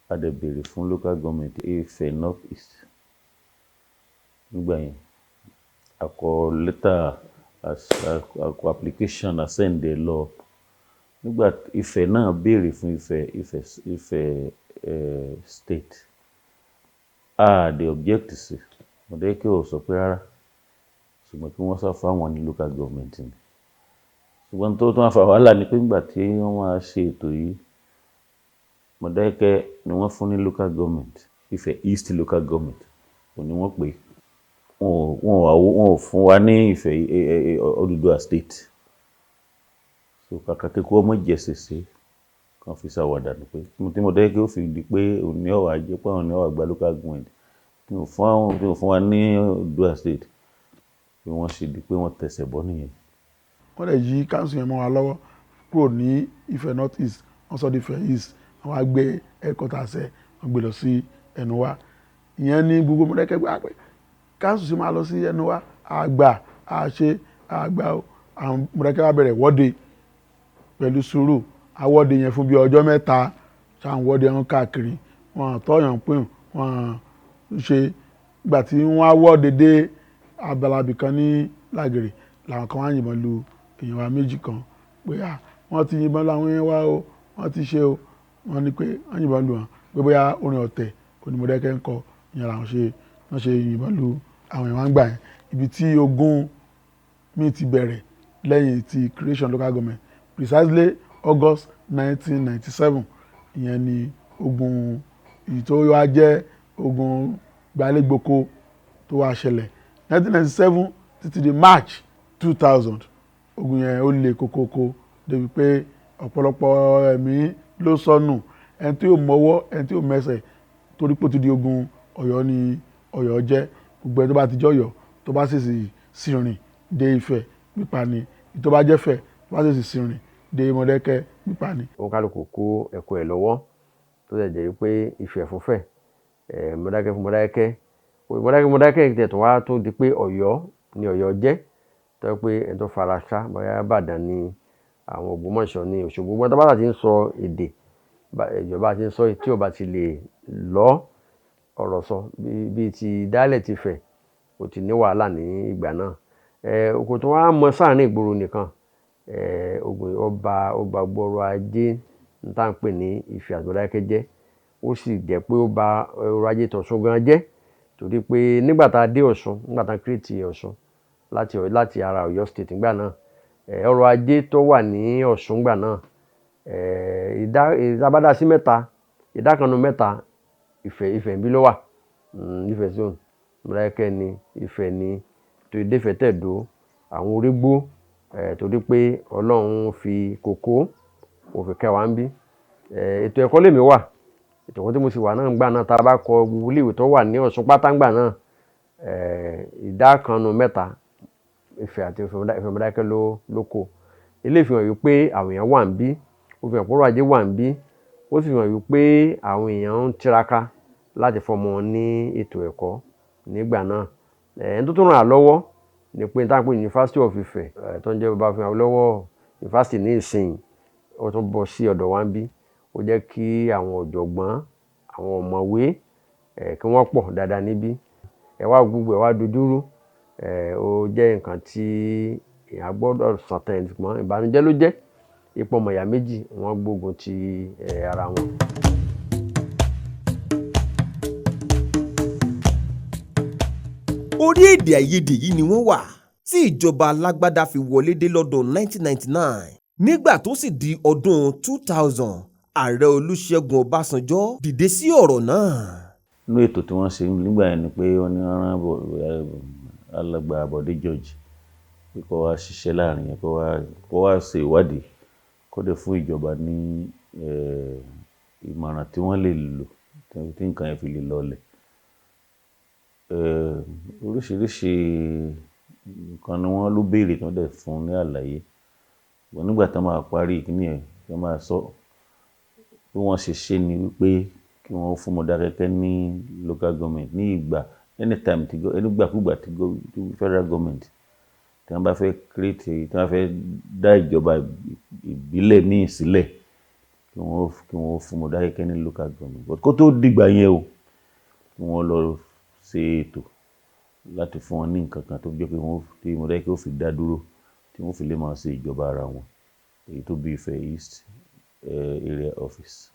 A dẹ̀ béèrè fún local government Ifẹ̀ North East. Nígbà yẹn a kọ lẹ́tà àkọ application àsẹ̀ǹdẹ̀ lọ. Nígbà Ifẹ̀ náà béèrè fún Ifẹ̀ state. They object sí. Modakeke ò sọ pé rárá. Ṣùgbọ́n kí wọ́n sá fáwọn ní local government ni. Ṣùgbọ́n tó tún àfà wàhálà ni pé nígbà tí wọ́n máa ṣe ètò yìí, Modakeke ni wọ́n fún ní local government, Ifẹ̀ East local government. Òun ni wọ́n pè. Wọn ò fún wa ní Ifẹ̀ Odùduwà state. So kàkà kí kó ọmọ jẹ̀sẹ̀sẹ̀ kan fi ṣàwàdà ní pé tí Modakeke ó fi di pé òun ní ọ̀wà jẹ́ pé àwọn ní ọ̀wà gba local government tí ò fún wa ní Odùduwà state bí wọ́n ṣe di pé wọ́n tẹ̀sẹ̀ bọ́ nìyẹn. Wọ́n lè yí council yẹn mọ́ wa lọ́wọ́ kúrò ní Ifẹ̀ North East wọ́n sọ di Ifẹ̀ East àwọn àgbẹ̀ headquarters wọ́n gbé lọ sí Ẹnuwa. Ìyẹn ní gbogbo Modakeke gbà pé council sì máa lọ sí Ẹnuwa àgbà àwọn Modakeke wá bẹ̀rẹ̀ wọ́de pẹ̀lú sùúrù. Àwọ́de yẹn fún bí ọjọ́ mẹ́ta ṣáà wọ́de wọn káàkiri wọn tọ́yàn pín wọn ṣe. Ìgbà tí wọ́n á wọ́de dé abalabi kan ní Lágèrè làwọn kan wá yìnbọn lu èèyàn wa méjì kan pé wọ́n ti yìnbọn lu àwọn yẹn wá o wọ́n ti ṣe o. Wọ́n ní pé wọ́n yìnbọn lu wọn pé bóyá orin ọ̀tẹ̀ òní Modakeke ń kọ ìyẹn làwọn wọ́n ṣe yìnbọn lu àwọn èèyàn wá ń gbà yẹn. Ibi tí ogun mi ti bẹ̀rẹ̀ lẹ́yìn ti creation local government precisely August 1997 ìyẹn ni ogun èyí tó wá jẹ́ ogun gbalẹ́gboko tó wá ṣẹlẹ̀ 1997 títí di March 2000 ogun yẹn ó le kókókó débi pé ọ̀pọ̀lọpọ̀ ẹ̀mí ló sọnù ẹni tí yóò mọwọ́ ẹni tí yóò mẹsẹ̀ torí pé ó ti di ogun Ọ̀yọ́ ni Ọ̀yọ́ jẹ́. Gbogbo ẹni tó bá ti jẹ́ Ọ̀yọ́ tó bá sì rìn dé Ifẹ̀ pípa ni, tó bá jẹ́ Ifẹ̀ tó bá sì rìn dé Modakeke pípa ni. Òun kálukú kó ẹ̀kọ́ ẹ̀ lọ́wọ́ tó dẹ̀ jẹ́ pé Ifẹ̀ fún Ifẹ̀ Modakeke fún Modakeke tẹ̀ tó wá tó di pé Ọ̀yọ́ ni Ọ̀yọ́ jẹ́ tó yẹ pé ẹni tó fara ṣá bóyá Ìbàdàn ni àwọn Ògbómọ̀ṣọ́ ní Òṣogbo gbọ́dọ̀ bá ti ń sọ èdè ìjọba ti ń sọ tí ò bá ti lè lọ ọ̀rọ̀ sọ bíi ti dálẹ̀ ti Ifẹ̀ kò ti ní wàhálà ní ìgbà náà. Kò tó wá mọ sáàrin ìgboro nìkan ogun ọba gbọ́rọ̀ ajé ń tà ń pè ní Ifẹ̀ àti Modakeke jẹ́ ó sì jẹ́ pé ó ba ọrọ̀ ajé t'Ọ̀ṣun gan jẹ́ torí pé nígbà tá a dé Ọ̀ṣun nígbà tá a kírètì Ọ̀ṣun láti ara Ọ̀yọ́ state nígbà náà ọrọ̀ ajé tó wà ní Ọ̀ṣun nígbà náà ìdábàdà sí mẹ́ta ìdá kan nínú mẹ́ta Ifẹ̀ ń bí ló wà Ifẹ̀ zone Modakeke ni Ifẹ̀ ni torí dé Ifẹ̀ tẹ̀dó àwọn orígbó torí pé Ọlọ́run fi kókó òfin kẹwàá ń bí ètò ẹ̀kọ́ lèmi wà ètò ẹ̀kọ́ tí mo sì wà náà ń gbà náà tá a bá kọ gbogbo iléèwé tó wà ní Ọ̀ṣun pátá ń gbà náà ìdá kan nínú mẹ́ta Ifẹ̀ àti Ifẹ̀ Modakeke ló kó. Ilé ìfihàn yìí pé àwọn èèyàn wà ń bí ó fi hàn pé ọrọ̀ ajé wà ń bí ó sì fi hàn wípé àwọn èèyàn ń tiraka láti fọmọ ní ètò ẹ̀kọ́ nígbà náà. Ẹni tó tún ràn án lọ́wọ́ ni pé táwọn pè ní University of Ife tó ń jẹ́ bàbá fi hàn lọ́wọ́ yunifásitì ní ìsìn ó tún bọ́ sí ọ̀dọ̀ wa ń bí ó jẹ́ kí àwọn ọ̀jọ̀gbọ́n àwọn ọ̀mọ̀wé kí wọ́n pọ̀ dáadáa níbí. Gbogbo ẹ̀ wá dojúrú ó jẹ́ nǹkan tí èèyàn gbọ́dọ̀ sọ̀tàn ẹ̀ ṣùgbọ́n ìbànújẹ́ ló jẹ́ ipò ọmọ ìyá méjì wọ́n gbógun ti ara wọn. Orí èdè àìyedè yìí ni wọ́n wà tí ìjọba alágbádá fi wọlé dé lọ́dún 1999 nígbà tó sì di ọdún 2000 ààrẹ Olúṣẹ́gun Ọbásanjọ́ dìde sí ọ̀rọ̀ náà. Inú ètò tí wọ́n ṣe nígbà yẹn ni pé wọ́n ní rán alàgbà Bọ̀dé George pé kó wá ṣiṣẹ́ láàrin yẹn, kó wá ṣe ìwádìí, kó dẹ̀ fún ìjọba ní ìmọ̀ràn tí wọ́n lè lò tí nǹkan yẹn fi lè lọlẹ̀. Oríṣiríṣi nǹkan ni wọ́n ló béèrè tí wọ́n dẹ̀ fún ní àlàyé. Ṣùgbọ́n nígbà tí wọ́n máa parí ìkíní ẹ̀, wọ́n máa sọ bí wọ́n ṣe ṣe ni wípé kí wọ́n fún Modakeke ní local government ní ìgbà anytime nígbàkúgbà tí federal government tí wọ́n bá fẹ́ create, tí wọ́n fẹ́ dá ìjọba ìbílẹ̀ míì sílẹ̀, kí wọ́n fún Modakeke ní local government. But kó tó dìgbà yẹn o, kí wọ́n lọ ṣe ètò láti fún wọn ní nǹkan kan tó jẹ́ pé tí Modakeke ó fi dá dúró, tí wọ́n fi lè máa ṣe ìjọba ara wọn, èyí tó bí Ifẹ̀ East area office.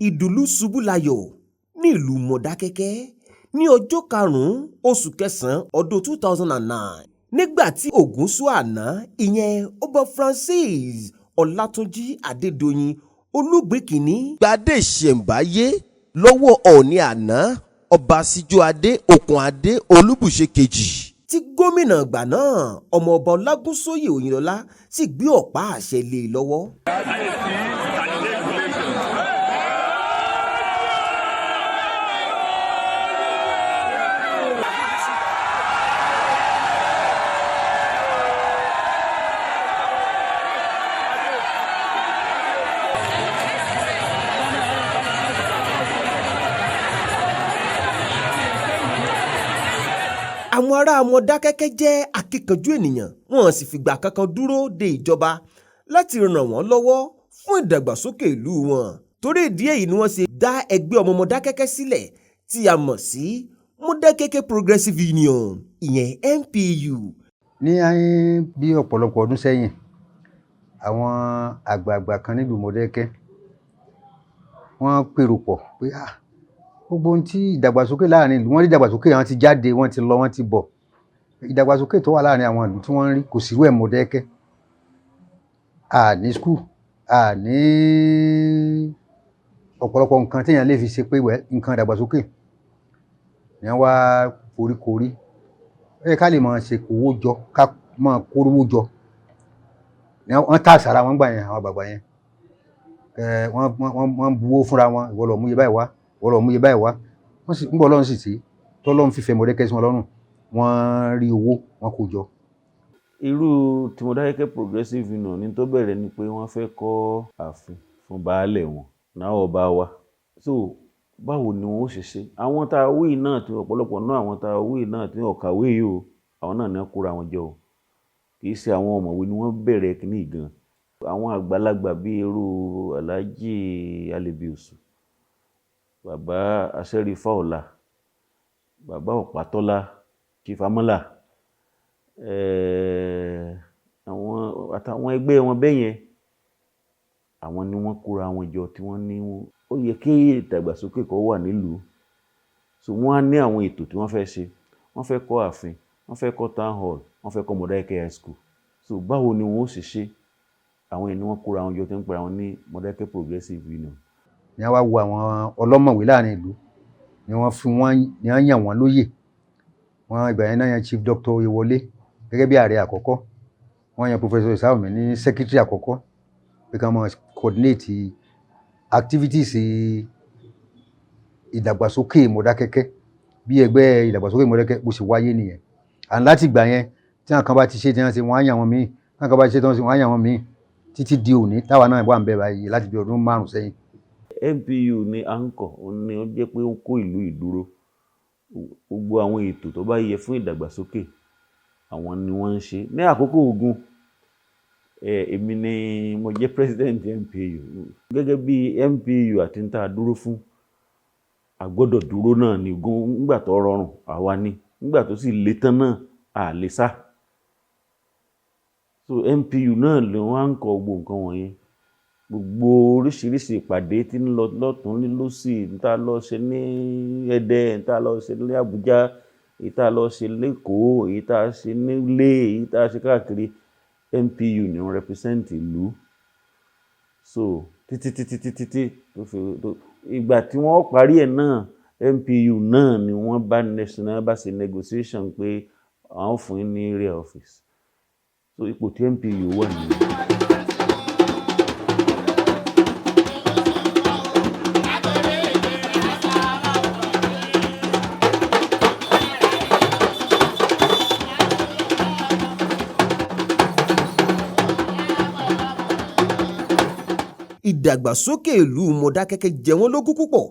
Ìdùnnú ṣubú layọ̀ ní ìlú Modakeke ní ọjọ́ 5 oṣù kẹsàn-án ọdún 2009 nígbà tí Ògúnṣúà àná ìyẹn Ọba Francis Ọlátúnjí Adédoyin Olúgbé kìíní gbadé ìṣẹ̀ǹbáyé lọ́wọ́ Ọọ̀ni àná Ọba Síjú-adé Òkun-adé Olúbùṣe kejì tí gómìnà ìgbà náà ọmọọba Ọlágúnsóyè Òyìnlọ́lá sì gbé ọ̀pá àṣẹ lé e lọ́wọ́. Àwọn ará Modakeke jẹ́ akíkanjú ènìyàn, wọn sì fìgbà kankan dúró de ìjọba láti ràn wọ́n lọ́wọ́ fún ìdàgbàsókè ìlú wọn. Torí ìdí èyí ni wọ́n ṣe dá ẹgbẹ́ ọmọ Modakeke sílẹ̀ tí a mọ̀ sí Modakeke Progressive Union, ìyẹn MPU. Ní bí ọ̀pọ̀lọpọ̀ ọdún sẹ́yìn, àwọn àgbààgbà kan nílùú Modakeke wọ́n pèrò pọ̀ pé gbogbo ohun tí ìdàgbàsókè láàrin ìlú, wọ́n rí ìdàgbàsókè, wọ́n ti jáde, wọ́n ti lọ, wọ́n ti bọ̀. Ìdàgbàsókè tó wà láàrin àwọn ìlú tí wọ́n rí kò sírú ẹ̀ Modakeke. Ní skul, ní ọ̀pọ̀lọpọ̀ nǹkan téèyàn lè fi ṣe pé nǹkan ìdàgbàsókè ni wọ́n wá foríkorí. Ó yẹ ká lè máa ṣe kówó jọ, ká máa kórówó jọ. Wọ́n tà sára wọn gbà yẹn, àwọn bàbá yẹn. Wọ́n buwó fúnra wọn, ìwọ lọ mú iye báyìí wá, ìwọ lọ mú iye báyìí wá. Wọ́n sì ń bọ̀ Ọlọ́run sì tí tọ́lọ́run fífẹ́ Modakeke sí wọn lọ́rùn, wọ́n rí owó, wọ́n kó jọ. Irú tí Modakeke Progressive Union ní tó bẹ̀rẹ̀ ni pé wọ́n fẹ́ kọ́ ààfin fún baálẹ̀ wọn náà ọba wa. So báwo ni wọ́n ó ṣe ṣe? Àwọn tá a wí náà, tí ọ̀pọ̀lọpọ̀ náà àwọn tá a wí náà tí wọ́n kàwé yìí o, àwọn náà ní kóra wọn jọ o. Kì í ṣe àwọn ọ̀mọ̀wé ni wọ́n bẹ̀rẹ̀ kíní gan. Àwọn àgbàlagbà bíi irú Alhaji Alebiusu, bàbá Aṣẹ́rífà Ọlá, bàbá Ọ̀pátọ́lá, Chief Amọ́là, àtàwọn ẹgbẹ́ wọn bẹ́yẹn, àwọn ni wọ́n kóra wọn jọ tí wọ́n ní ó yẹ kí ìdàgbàsókè kó wà nílùú. So wọ́n á ní àwọn ètò tí wọ́n fẹ́ ṣe. Wọ́n fẹ́ kọ́ ààfin, wọ́n fẹ́ kọ́ town hall, wọ́n fẹ́ kọ́ Modakeke high school. So báwo ni wọ́n ó sì ṣe? Àwọn ènìyàn wọn kóra wọn jọ tí ń pera wọn ní Modakeke Progressive Union. Ni wọ́n wá wo àwọn ọlọ́mọ̀wé láàrin ìlú, ni wọ́n yàn wọ́n lóyè. Ìgbà yẹn náà yan Chief Dr. Oyewole gẹ́gẹ́ bí ààrẹ àkọ́kọ́. Wọ́n yan Professor Isawumi ní secretary àkọ́kọ́ pé ká máa coordinate activities ìdàgbàsókè Modakeke bí ẹgbẹ́ ìdàgbàsókè Modakeke bó ṣe wáyé nìyẹn. And láti ìgbà yẹn tí àwọn kan bá ti ṣe tí wọ́n ṣe, wọ́n á yàn wọ́n míì, tí àwọn kan bá ti ṣe tí wọ́n ṣe, wọ́n á yàn wọ́n míì títí di òní táwa náà wà ń bẹ báyìí láti bí ọdún 5 sẹ́yìn. MPU ní anchor, ni ó jẹ́ pé ó kó ìlú ìdúró. Gbogbo àwọn ètò tó bá yẹ fún ìdàgbàsókè àwọn ni wọ́n ń ṣe. Ní àkókò ogun, èmi ni mo jẹ́ president MPU. Gẹ́gẹ́ bí MPU àti níta dúró fún, a gbọ́dọ̀ dúró náà ní nígbà tó rọrùn àwa ni nígbà tó sì le tán náà a lè sá. So MPU náà ló wá ń kọ gbogbo nǹkan wọ̀nyẹn, gbogbo oríṣiríṣi ìpàdé tí ń lọ lọ́tún lósì, níta lọ ṣe ní Ẹdẹ, níta lọ ṣe ní Àbújá, èyí tá lọ ṣe lÉkòó, èyí tá ṣe nílé, èyí tá ṣe káàkiri, MPU ni wọ́n represent ìlú. So títí tó fi ìgbà tí wọ́n parí ẹ̀ náà, MPU náà ni wọ́n bá ṣe negotiation pé àwọn fún yín ní area office. So ipò tí MPU wà nìyẹn. Ìdàgbàsókè ìlú Modakeke jẹ wọ́n lógún púpọ̀.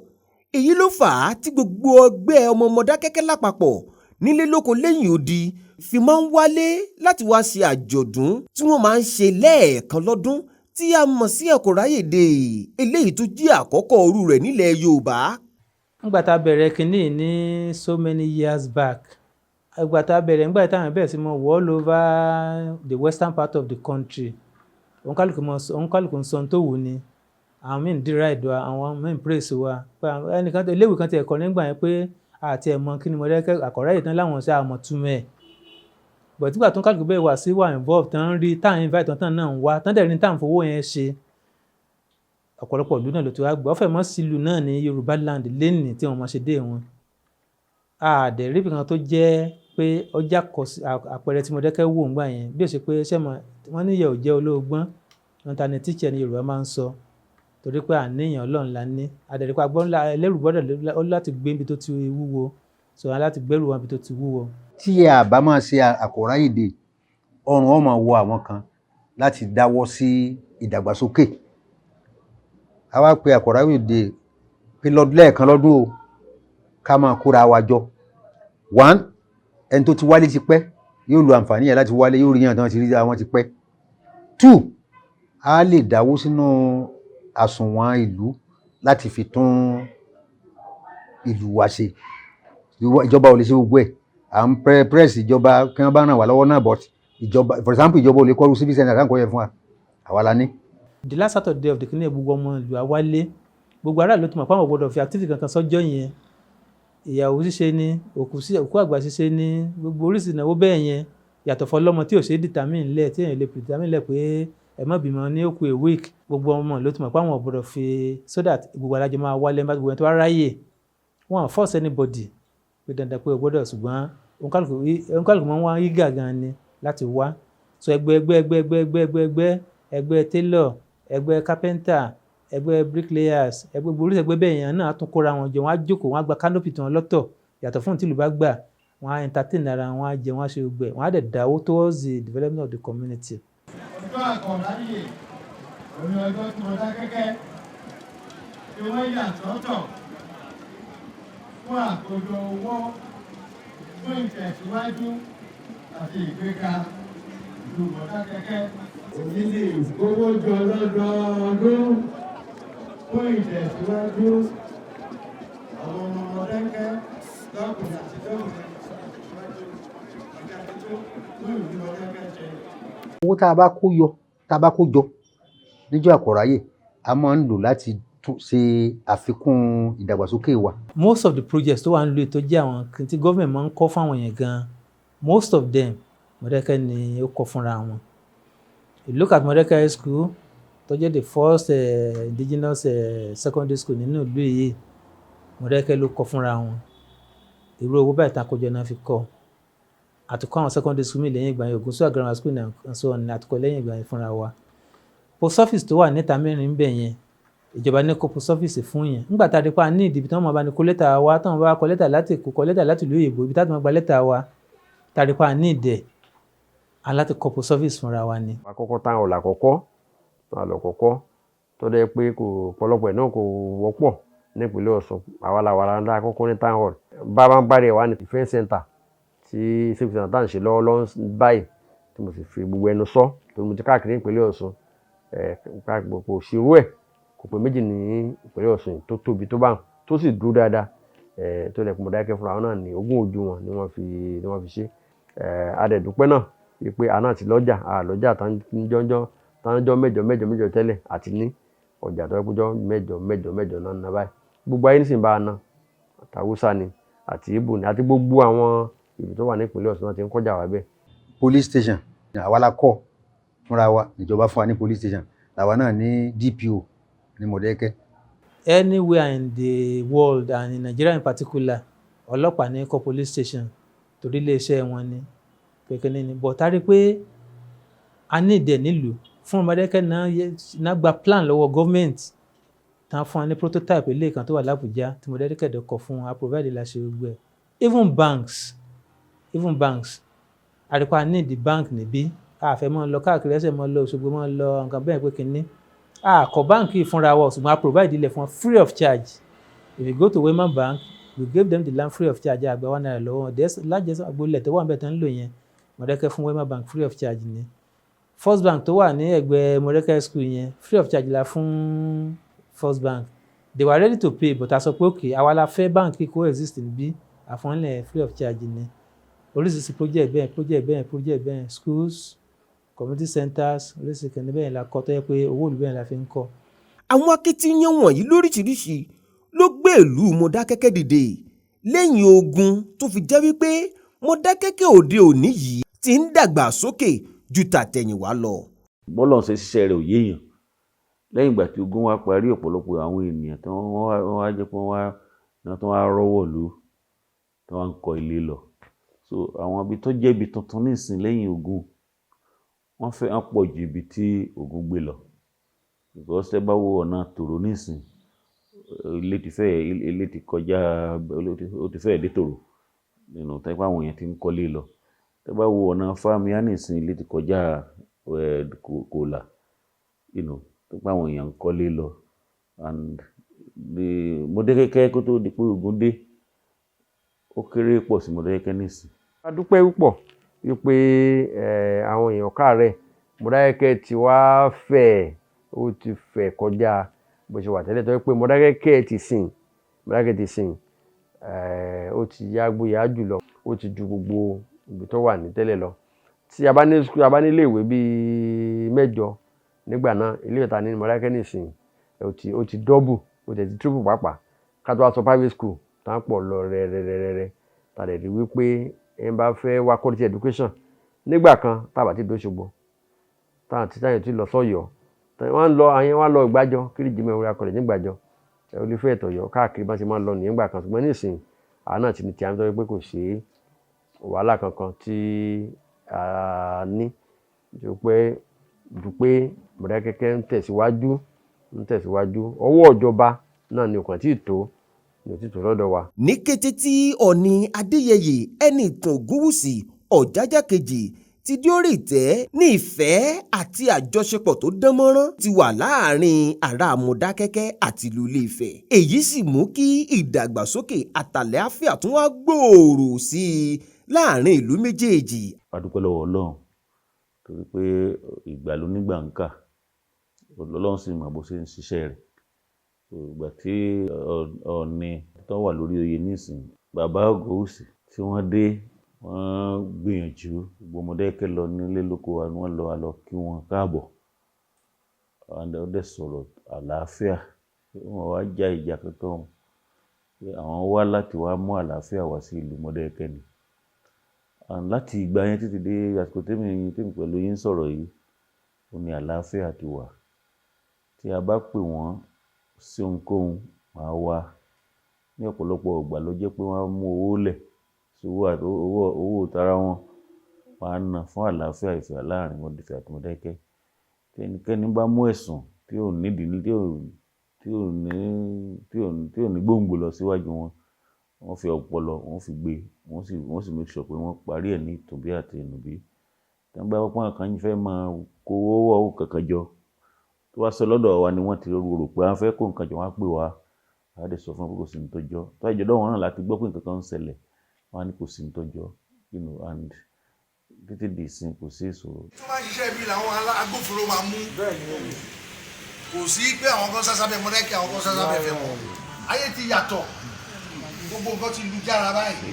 Èyí ló fà á tí gbogbo ẹgbẹ́ ọmọ Modakeke lápapọ̀ nílé lóko lẹ́yìn odi fi máa ń wálé láti wá ṣe àjọ̀dún tí wọ́n máa ń ṣe lẹ́ẹ̀kan lọ́dún tí a mọ̀ sí Akoraye Day, eléyìí tó jẹ́ àkọ́kọ́ orú rẹ̀ nílẹ̀ Yorùbá. Nígbà tá a bẹ̀rẹ̀ kínní ní so many years back, nígbà tá a bẹ̀rẹ̀ bẹ̀rẹ̀ sí mọ́ all over the western part of the country, òǹkálùkù ń sọ tó wù ní, àwọn míì ń deride wa, àwọn míì ń praise wa. Ẹnìkan tó iléèwé kan ti ẹ̀kọ́ nígbà yẹn pé àti ẹ̀mọ́ kí ni Modakeke Akoraye tán láwọn ṣe àmọ̀ túmọ̀ ẹ̀. But nígbà tó ń kálùkù bẹ́ẹ̀ wà sí wà involved tán rí táwọn invite tán náà ń wá tán dẹ̀ ní táwọn fowó yẹn ṣe. Ọ̀pọ̀lọpọ̀ ìlú náà ló ti wá gbọ́. Ọ̀fẹ́ mọ́ sí ìlú náà ní Yorùbá land lénìí tí wọ́n máa ṣe dé wọn. Àdẹ̀ rí ibìkan tó jẹ́ pé ọjà àpẹẹrẹ tí Modakeke wò ń gbà yẹn bí ó ṣe pé ṣẹ́mọ̀ wọ́n níyẹ̀ ò jẹ́ olóògbọ́n, wọn ta ni teacher ní Yorùbá máa ń sọ, torí pé àníyàn Ọlọ́run la ní. Àdẹ̀ rí pé ẹlẹ́rù gbọ́dọ̀ láti gbé ibi tó ti wúwo, so láti gbẹ́rù wọn ibi tó ti wúwo. Tí a bá máa ṣe Akoraye Day, ọrùn ọmọ wọ àwọn kan láti dáwọ́ sí ìdàgbàsókè. A wá pe Akoraye Day pé lẹ́ẹ̀kan lọ́dún o, ká máa kóra wa jọ. One, ẹni tó ti wálé ti pẹ́ yóò lo àǹfààní yẹn láti wálé, yóò rí yàn tán ti rí àwọn ti pẹ́. Two, a lè dáwó sínú àsùnwọ̀n ìlú láti fi tún ìlú wa ṣe. Ìjọba ò lè ṣe gbogbo ẹ̀, à ń press ìjọba kí wọ́n bá ràn wá lọ́wọ́ náà, but ìjọba, for example, ìjọba ò lè kọ́rù civic center káńkọ́ yẹn fún wa, àwa la ní. The last Saturday of the kìnìún gbogbo ọmọ ìlú àwálé, gbogbo aráàlú ló ti mọ̀ pé àwọn gbọ́dọ̀ fi activity kankan sọ́jọ́ yẹn. Ìyàwó ṣíṣe ni, òkú àgbà ṣíṣe ni, gbogbo oríṣìí ìnáwó bẹ́ẹ̀ yẹn, yàtọ̀ fọlọ́mọ tí ò ṣe determine lẹ̀, tí èèyàn lè determine lẹ̀ pé ẹ má bímọ ní òkú a week. Gbogbo ọmọ ló ti mọ̀ pé àwọn gbọ́dọ̀ fi, so that gbogbo alájọ máa wálé nígbà gbogbo ẹni tó bá ráyè. Wọn à force anybody pé dandan pé o gbọ́dọ̀, ṣùgbọ́n òǹkálùkù máa ń wá yígà gan ni láti wá. So ẹgbẹ́ tailor, ẹgbẹ́ carpenter, ẹgbẹ́ bricklayers, ẹgbẹ́ gbogbo oríṣi ẹgbẹ́ bẹ́ẹ̀ yẹn náà tún kóra wọn jọ, wọ́n á jókòó, wọ́n á gba canopy tí wọ́n lọ́tọ̀ yàtọ̀ fún tìlú bá gbà, wọ́n á entertain ara, wọ́n á jẹ, wọ́n á ṣe gbogbo ẹ̀, wọ́n á dẹ̀ dáwó towards the development of the community. Ọjọ́ Akoraye òní ọjọ́ tí Modakeke tí wọ́n yà sọ́tọ̀ fún àkójọ owó fún ìtẹ̀síwájú àti ìgbéga ìlú Modakeke. Òní lè gbówó jọ lọ́dọọdún fún ìtẹ̀síwájú àwọn ọmọ Modakeke lọ́kùnrin àti lọ́kùnrin fún ìlú Modakeke. Owó tá a bá kó jọ níjọ́ Akoraye, a máa ń lò láti ṣe àfikún ìdàgbàsókè wa. Most of the projects tó wà ń lò tó jẹ́ àwọn tí government máa ń kọ́ fáwọn yẹn gan, most of them Modakeke ni ó kọ́ fúnra wọn. You look at Modakeke school tó jẹ́ the first indigenous secondary school nínú ìlú yìí, Modakeke ló kọ́ fúnra wọn. Irú owó báyìí tá a kó jọ náà fi kọ́. Àtúkọ́ àwọn secondary school mi lẹ́yìn ìgbà yẹn, Osun State grammar school and so on, àtúkọ́ lẹ́yìn ìgbà yẹn fúnra wa. Post office tó wà níta mẹ́rin bẹ̀ yẹn, ìjọba ní kó post office fún yẹn. Nígbà tá a rí pa ní ìdìbò tí wọ́n máa bá ní kó lẹ́tà wa, tí wọ́n bá kọ lẹ́tà láti Èkó, kọ lẹ́tà láti ìlú òyìnbó, ibi táwọn gba lẹ́tà wa, tá a rí pa ní ìdẹ̀, aláti kọ post office fúnra wa ni. Àkọ́kọ́ táwọn ọ̀là kọ́kọ́ tó dẹ́ pé kò pọ̀lọpọ̀ ẹ̀ náà kò wọ́pọ̀ nípínlẹ̀ Ọ̀ṣun. Àwa làwàrà ńlá àkọ́kọ́ ní town hall. Bá ń bá rẹ̀ wá ní defence center tí civic center tá à ń ṣe lọ́wọ́ báyìí, tí mo sì fi gbogbo ẹnu sọ tó mo ti káàkiri ìpínlẹ̀ Ọ̀ṣun. Kò ṣírú ẹ̀, kò pé méjì ní ìpínlẹ̀ Ọ̀ṣun tó tóbi tó bá tó sì dúró dáadáa. tó lẹ̀ Modakeke fúnra wọn náà ní ogún ojú wọn ni wọ́n fi ṣe. Adẹ̀dúpẹ́ náà wípé àná àti lọ́jà àlọ́jà tánjọ́ mẹ́jọ tẹ́lẹ̀ àti ní ọjà tó ẹkújọ́ mẹ́jọ náà ná báyìí. Gbogbo ayé nísìnyí bá a ná àtàwùsá ni àti Ìgbò ni àti gbogbo àwọn ìlú tó wà ní ìpínlẹ̀ Ọ̀ṣun náà ti ń kọjá wá bẹ́ẹ̀. Police station àwa la kọ́ fúnra wa, ìjọba fún wa ní police station, làwa náà ní DPO ní Modakeke. Anywhere in the world and in Nigeria in particular, ọlọ́pàá ní kọ́ police station torí iléeṣẹ́ wọn ni kékeré ni. But a rí pé a ní ìdẹ̀ nílùú fún Modakeke náà gba plan lọ́wọ́ government tán fún wa ní prototype ilé kan tó wà l'Abuja tí Modakeke dọ̀kọ̀ fún wa provide láṣẹ gbogbo ẹ̀. Even banks a rí pé a ní ìdí bank níbí àfẹ́ mọ́ lọ káàkiri ẹsẹ̀ mọ́ lọ Òṣogbo mọ́ lọ nǹkan bẹ́ẹ̀ pé kínní àkọ́ báǹkì fúnra wa ṣùgbọ́n a provide ilẹ̀ fún free of charge. If you go to Wema Bank, we gave them the land free of charge àgbà wọn náírà lọ́wọ́ there's largest agboolẹ̀ tó wà níbẹ̀ tó ń lò yẹn Modakeke fún Wema Bank free of charge ni. First Bank tó wà ní ẹgbẹ́ Modakeke school yẹn free of charge la fún First Bank. They were ready to pay but a sọ pé okay àwa la fẹ́ báǹkì coexist níbí àfọ̀nlẹ̀ free of charge ni. Oríṣiríṣi project bẹ́ẹ̀ schools, community centers, oríṣiríṣi kẹ́ni bẹ́ẹ̀ la kọ́ tó yẹ pé owó ìlú bẹ́ẹ̀ la fi ń kọ́. Àwọn akitiyan wọ̀nyí lóríṣiríṣi ló gbé ìlú Modakeke dìde lẹ́yìn ogun tó fi jẹ́ wípé Modakeke òde òní yìí ti ń dàgbà sókè ju tàtẹ̀yìnwá lọ. Bọ́lọ̀ ṣe ṣiṣẹ́ rẹ̀ ò yéèyàn lẹ́yìn ìgbà tí ogun wá parí ọ̀pọ̀lọpọ̀ àwọn ènìyàn tí wọ́n wá jẹ́ pé wọ́n wá rọ́wọ́ lù tí wọ́n ń kọ́ ilé lọ. So àwọn ibi tó jẹ́ ibi tuntun nísìn lẹ́yìn ogun wọ́n fẹ́ hàn pọ̀ ju ibi tí ogun gbé lọ. Because tẹ́ bá wo ọ̀nà Tòrò nísìn ilé ti kọjá ó ti fẹ́ dé Tòrò nínú tẹ́ pé àwọn èèyàn ti ń kọ́lé lọ. Tẹ́ bá wo ọ̀nà Fámíà nísìn ilé ti kọjá Kòlà tẹ́ pé àwọn èèyàn ń kọ́lé lọ. And Modakeke kó tó di pé ogun dé ó kéré pọ̀ sí Modakeke nísìn. A dúpẹ́ púpọ̀ wípé àwọn èèyàn káàárẹ̀ Modakeke ti wá fẹ̀ ó ti fẹ̀ kọjá bó ṣe wà tẹ́lẹ̀ tó yẹ pé Modakeke ti sìn ó ti yágbóyá jùlọ ó ti ju gbogbo ibi tó wà ní tẹ́lẹ̀ lọ. Tí a bá ní iléèwé bíi 8 nígbà náà iléèwé ta ní Modakeke nìsín ó ti double ó ti triple pàápàá ká tó wá sọ private school tá ń pọ̀ lọ rẹ́rẹ́rẹ́rẹ́ ta dẹ̀ rí wípé ẹ bá fẹ́ wá quality education nígbà kan tábà ti dóṣogbo táwọn tí táyọ̀ ti lọ sọ́yọ́ wọ́n lọ Ìgbàjọ Kíríjì Memorial College nígbàjọ Ile-Ife Ọ̀yọ́ káàkiri bá ṣe máa ń lọ nígbà kan ṣùgbọ́n nísìnyí àwọn náà ti ní tí a ń sọ pé kò sí wàhálà kankan tí a ní dúpẹ́ Modakeke ń tẹ̀síwájú ọwọ́ ìjọba náà ni òkàn tí ì tó lọ́dọ̀ wa. Ní kété tí Ọọ̀ni Adéyẹyè Ẹnìtàn Ògúnwùsì Ọ̀jájá kejì ti dé orí ìtẹ́ ní ìfẹ́ àti àjọṣepọ̀ tó dánmọ́rán ti wà láàrin ará Modakeke àti ìlú Ile-Ife. Èyí sì mú kí ìdàgbàsókè àtàlàáfíà tún wá gbòòrò sí i láàrin ìlú méjèèjì. A dúpẹ́ lọ́wọ́ Ọlọ́run torí pé ìgbà ló nígbà ń kà Ọlọ́run sì mọ̀ bó ṣe ń ṣiṣẹ́ rẹ̀. Ìgbà tí Ọọ̀ni tó wà lórí oyè nísìn bàbá Ògúnwùsì tí wọ́n dé wọ́n gbìyànjú gbogbo Modakeke lọ nílé lóko wa wọ́n lọ kí wọ́n káàbọ̀ wọ́n dẹ̀ sọ̀rọ̀ àlàáfíà wọ́n wá já ìjà kankan àwọn wá láti wá mú àlàáfíà wá sí ìlú Modakeke ni. Láti ìgbà yẹn títí dé àsìkò tèmi pẹ̀lú yín sọ̀rọ̀ yìí ó ní àlàáfíà ti wà. Tí a bá pè wọ́n sí ohunkóhun máa wá ní ọ̀pọ̀lọpọ̀ ìgbà ló jẹ́ pé wọ́n mú owó lẹ̀ owó tara wọn máa ná fún àlàáfíà ìfẹ́ láàrin Ile-Ife àti Modakeke. Tí ẹnikẹ́ni bá mú ẹ̀sùn tí ò ní gbòǹgbò lọ síwájú wọn wọ́n fi ọpọlọ wọ́n fi gbé wọ́n sì make sure pé wọ́n parí ẹ̀ ní ìtòbí àti ìnùbí. Tí wọ́n bá wọ́n pọ́n kan fẹ́ máa kó owó kankan jọ tó wá sọ lọ́dọ̀ wa ni wọ́n ti rò pé wọ́n fẹ́ kó nǹkan jọ wọ́n á pè wá a dẹ̀ sọ fún wọn pé kò sí ní tó jọ tó àjọ̀dọ̀ wọn náà láti gbọ́ pé nǹkan kan ń ṣẹlẹ̀ wọ́n á ní kò sí ní tó jọ and títí di ìsìn kò sí ìṣòro. tó bá ṣiṣẹ́ bí làwọn agbófinró máa mú kò sí pé àwọn kan sásábẹ́ Modakeke àwọn kan sásábẹ́ fẹ́ mọ́ ayé ti yàtọ̀ gbogbo nǹkan ti lu jára báyìí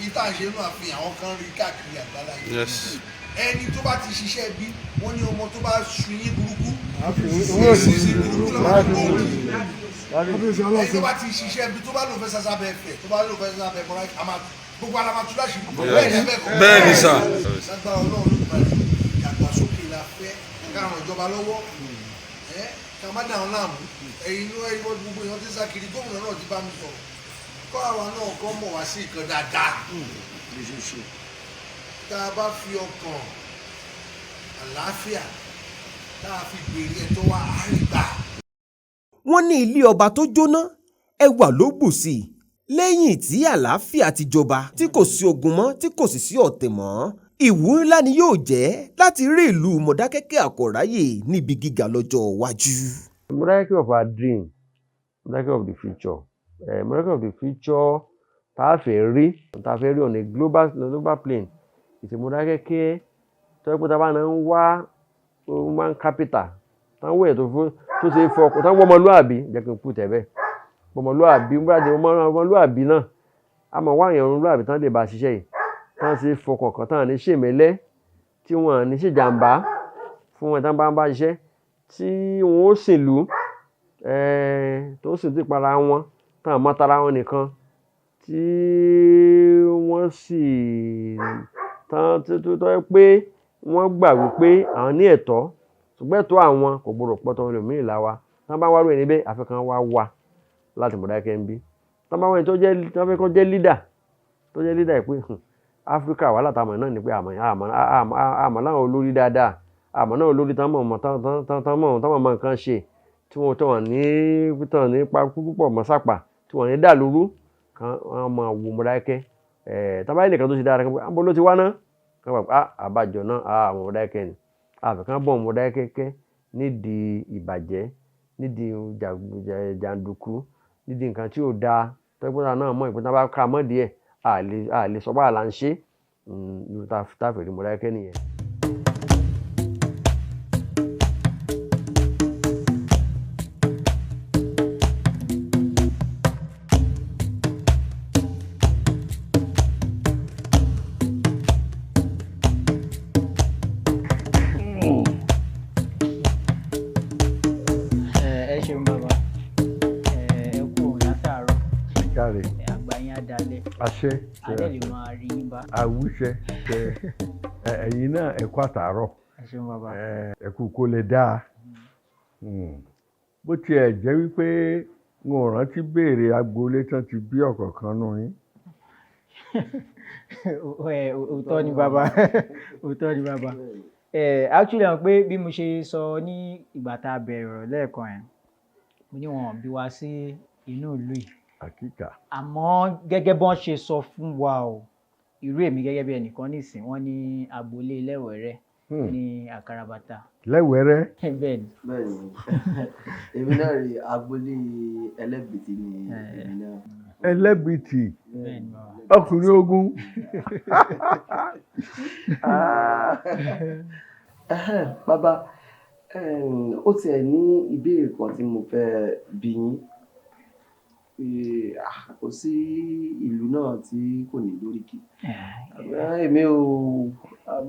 ní tá à ń ṣe inú àfihàn àwọn kan rí káàkiri àgbàlá yìí ẹni tó bá ti ṣiṣẹ́ bí wọ́n ní ọmọ tó bá ṣuyín burúkú sí burúkú lọ́wọ́ tó kọ́ ẹni tó bá ti ṣiṣẹ́ bí tó bá lò fẹ́ sásábẹ́ ẹ̀fẹ̀ tó bá lò fẹ́ sásábẹ́ ẹ̀fọ́ gbogbo alamatu láṣì bẹ́ẹ̀ ni sà. lágbára ọlọ́run ló balẹ̀ ìdàgbàsókè la fẹ́ ká ràn ìjọba lọ́wọ́ ká má dàn án láàmú ẹ̀yin inú ẹ̀yin gbogbo èèyàn ti sá kiri gómìnà náà ti bá mi sọ̀rọ̀ kọ́ àwa náà kọ́ mọ̀ wá sí ìkan dáadáa tá a bá fi ọkàn àlàáfíà tá a fi gbèrè ẹ̀tọ́ wa àrígbà. wọ́n ní ilé ọba tó jóná ẹwà ló bù sí i lẹ́yìn tí àlàáfíà ti jọba tí kò sí ogun mọ́ tí kò sì sí ọ̀tẹ̀ mọ́ ìwúrí ńlá ni yóò jẹ́ láti rí ìlú Modakeke Akoraye níbi gíga lọ́jọ́ iwájú. Modakeke of our dream, Modakeke of the future, Modakeke of the future tá a fẹ́ rí on a global plane ìtì Modakeke tó yẹ pé tá a bá náà ń wá human capital tá a ń wẹ̀ tó ṣe fọkàn tá a ń wọ́ ọmọlúàbí jẹ́ kí n kú tẹ̀ bẹ́ẹ̀ ọmọlúàbí ọmọlúàbí náà a máa wá àyàn ọmọlúàbí tán lè bá ṣiṣẹ́ yìí tán ṣe fọkàn kan tán ní ṣèmẹ́lẹ́ tí wọ́n ní ṣèjàmbá fún wọn tán bá ń bá ṣiṣẹ́ tí wọ́n ó ṣèlú tó sì ti para wọn tán mọ́ tara wọn nìkan tí wọ́n sì tán tó yẹ pé wọ́n gbà wípé àwọn ní ẹ̀tọ́ ṣùgbọ́n ẹ̀tọ́ àwọn kò gbọdọ̀ pọ̀ tó ẹlòmíràn láwa tán bá wá rò níbẹ̀ àfikàn wá wà láti Modakeke ń bí tán bá wọ́n tó fẹ́ kọ́ jẹ́ leader tó jẹ́ leader pé Áfíríkà wà látàmọ̀ náà ni pé àmọ́ láwọn olórí dáadáa àmọ́ náà olórí tán mọ̀ nǹkan ṣe tí wọ́n tọ̀ ní púpọ̀ mọ́ sápà tí wọ́n ní dà lóru kan wọ́n máa wo Modakeke tán bá ilé kan tó ṣe dáadáa kan pé àbọ̀ ló ti wá náà kan pàpà àbájọ náà àwọn Modakeke ni àfikàn bọ̀ Modakeke nídìí ìbàjẹ́ nídìí jàǹdùkú nídìí nǹkan tí ò dáa tẹ́gbọ́n náà mọ̀ ìpínlẹ̀ bá ká mọ́ díẹ̀ àlè sọ báà là ń ṣe ní táfẹ̀ rí Modakeke nìyẹn. ẹ ṣeun bàbá ẹ kú òun látàárọ̀ àgbáyé adalẹ àṣẹ alẹ́ lè máa rí yín bá. àwùṣẹ ẹ̀yin náà ẹ kú àtàárọ̀ ẹ ṣeun bàbá. ẹ kú kó lè dáa bó tiẹ̀ jẹ́ wípé n ò rántí béèrè agboolé tán ti bí ọ̀kọ̀ọ̀kan nù yín. òótọ́ ni bàbá òótọ́ ni bàbá actually àwọn pé bí mo ṣe sọ ní ìgbà tá a bẹ̀rẹ̀ ọ̀rọ̀ lẹ́ẹ̀kan ẹ̀ mo ní wọn bí wá sí inú ìlú yìí àkíkà àmọ́ gẹ́gẹ́ bọ́n ṣe sọ fún wa o irú èmi gẹ́gẹ́ bí ẹnìkan nísìn wọ́n ní agboolé Ilé-Ìwẹ̀rẹ̀ ní Àkàràbàtà. Ilé-Ìwẹ̀rẹ̀. bẹ́ẹ̀ ni. èmi náà rí agboolé Ẹlẹ́bìtì ni èmi náà. Ẹlẹ́bìtì ọkùnrin ogun. bàbá ó tiẹ̀ ní ìbéèrè kan tí mo fẹ́ bi yín kò sí ìlú náà tí kò ní lóríkì èmi ò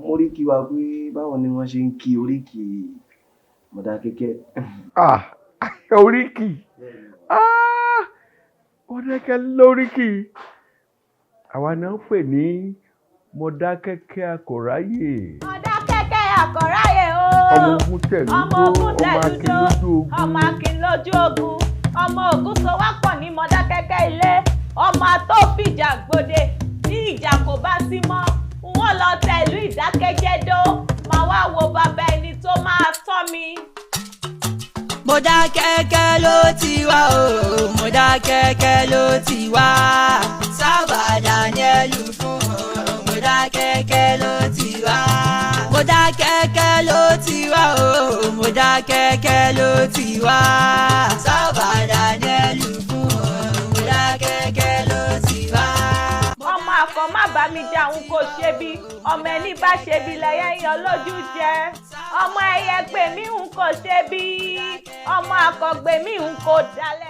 móríkì wa pé báwo ni wọ́n ṣe ń kí oríkì Modakeke. oríkì Modakeke lóríkì àwa náà ń pè ní Modakeke Akoraye. Modakeke Akoraye o. ọmọ ogun tẹ̀lúdó ọmọ akin lójú ogun ọmọ ogun so wá pọ̀ ní Modakeke ilé ọmọ tó fìjà gbòde ní ìjà kò bá sí mọ́ wọ́n lọ tẹ̀lú ìdákẹ́jẹ́dó máa wá wo bàbá ẹni tó máa tọ́ mi. Modakeke ló ti wá o Modakeke ló ti wá sábàdà ní ẹlú fún o Modakeke ló ti wá Modakeke ló ti wá o Modakeke ló ti wá sábàdà ní ẹlú fún o Modakeke ló ti wá. ọmọ akọ má bá mi jà òun kò ṣe bí ọmọ ẹni bá ṣe bí lẹ́yẹ yan lójú jẹ ọmọ ẹyẹ gbèmí òun kò ṣe bí ọmọ akọ gbèmí òun kò dalẹ̀.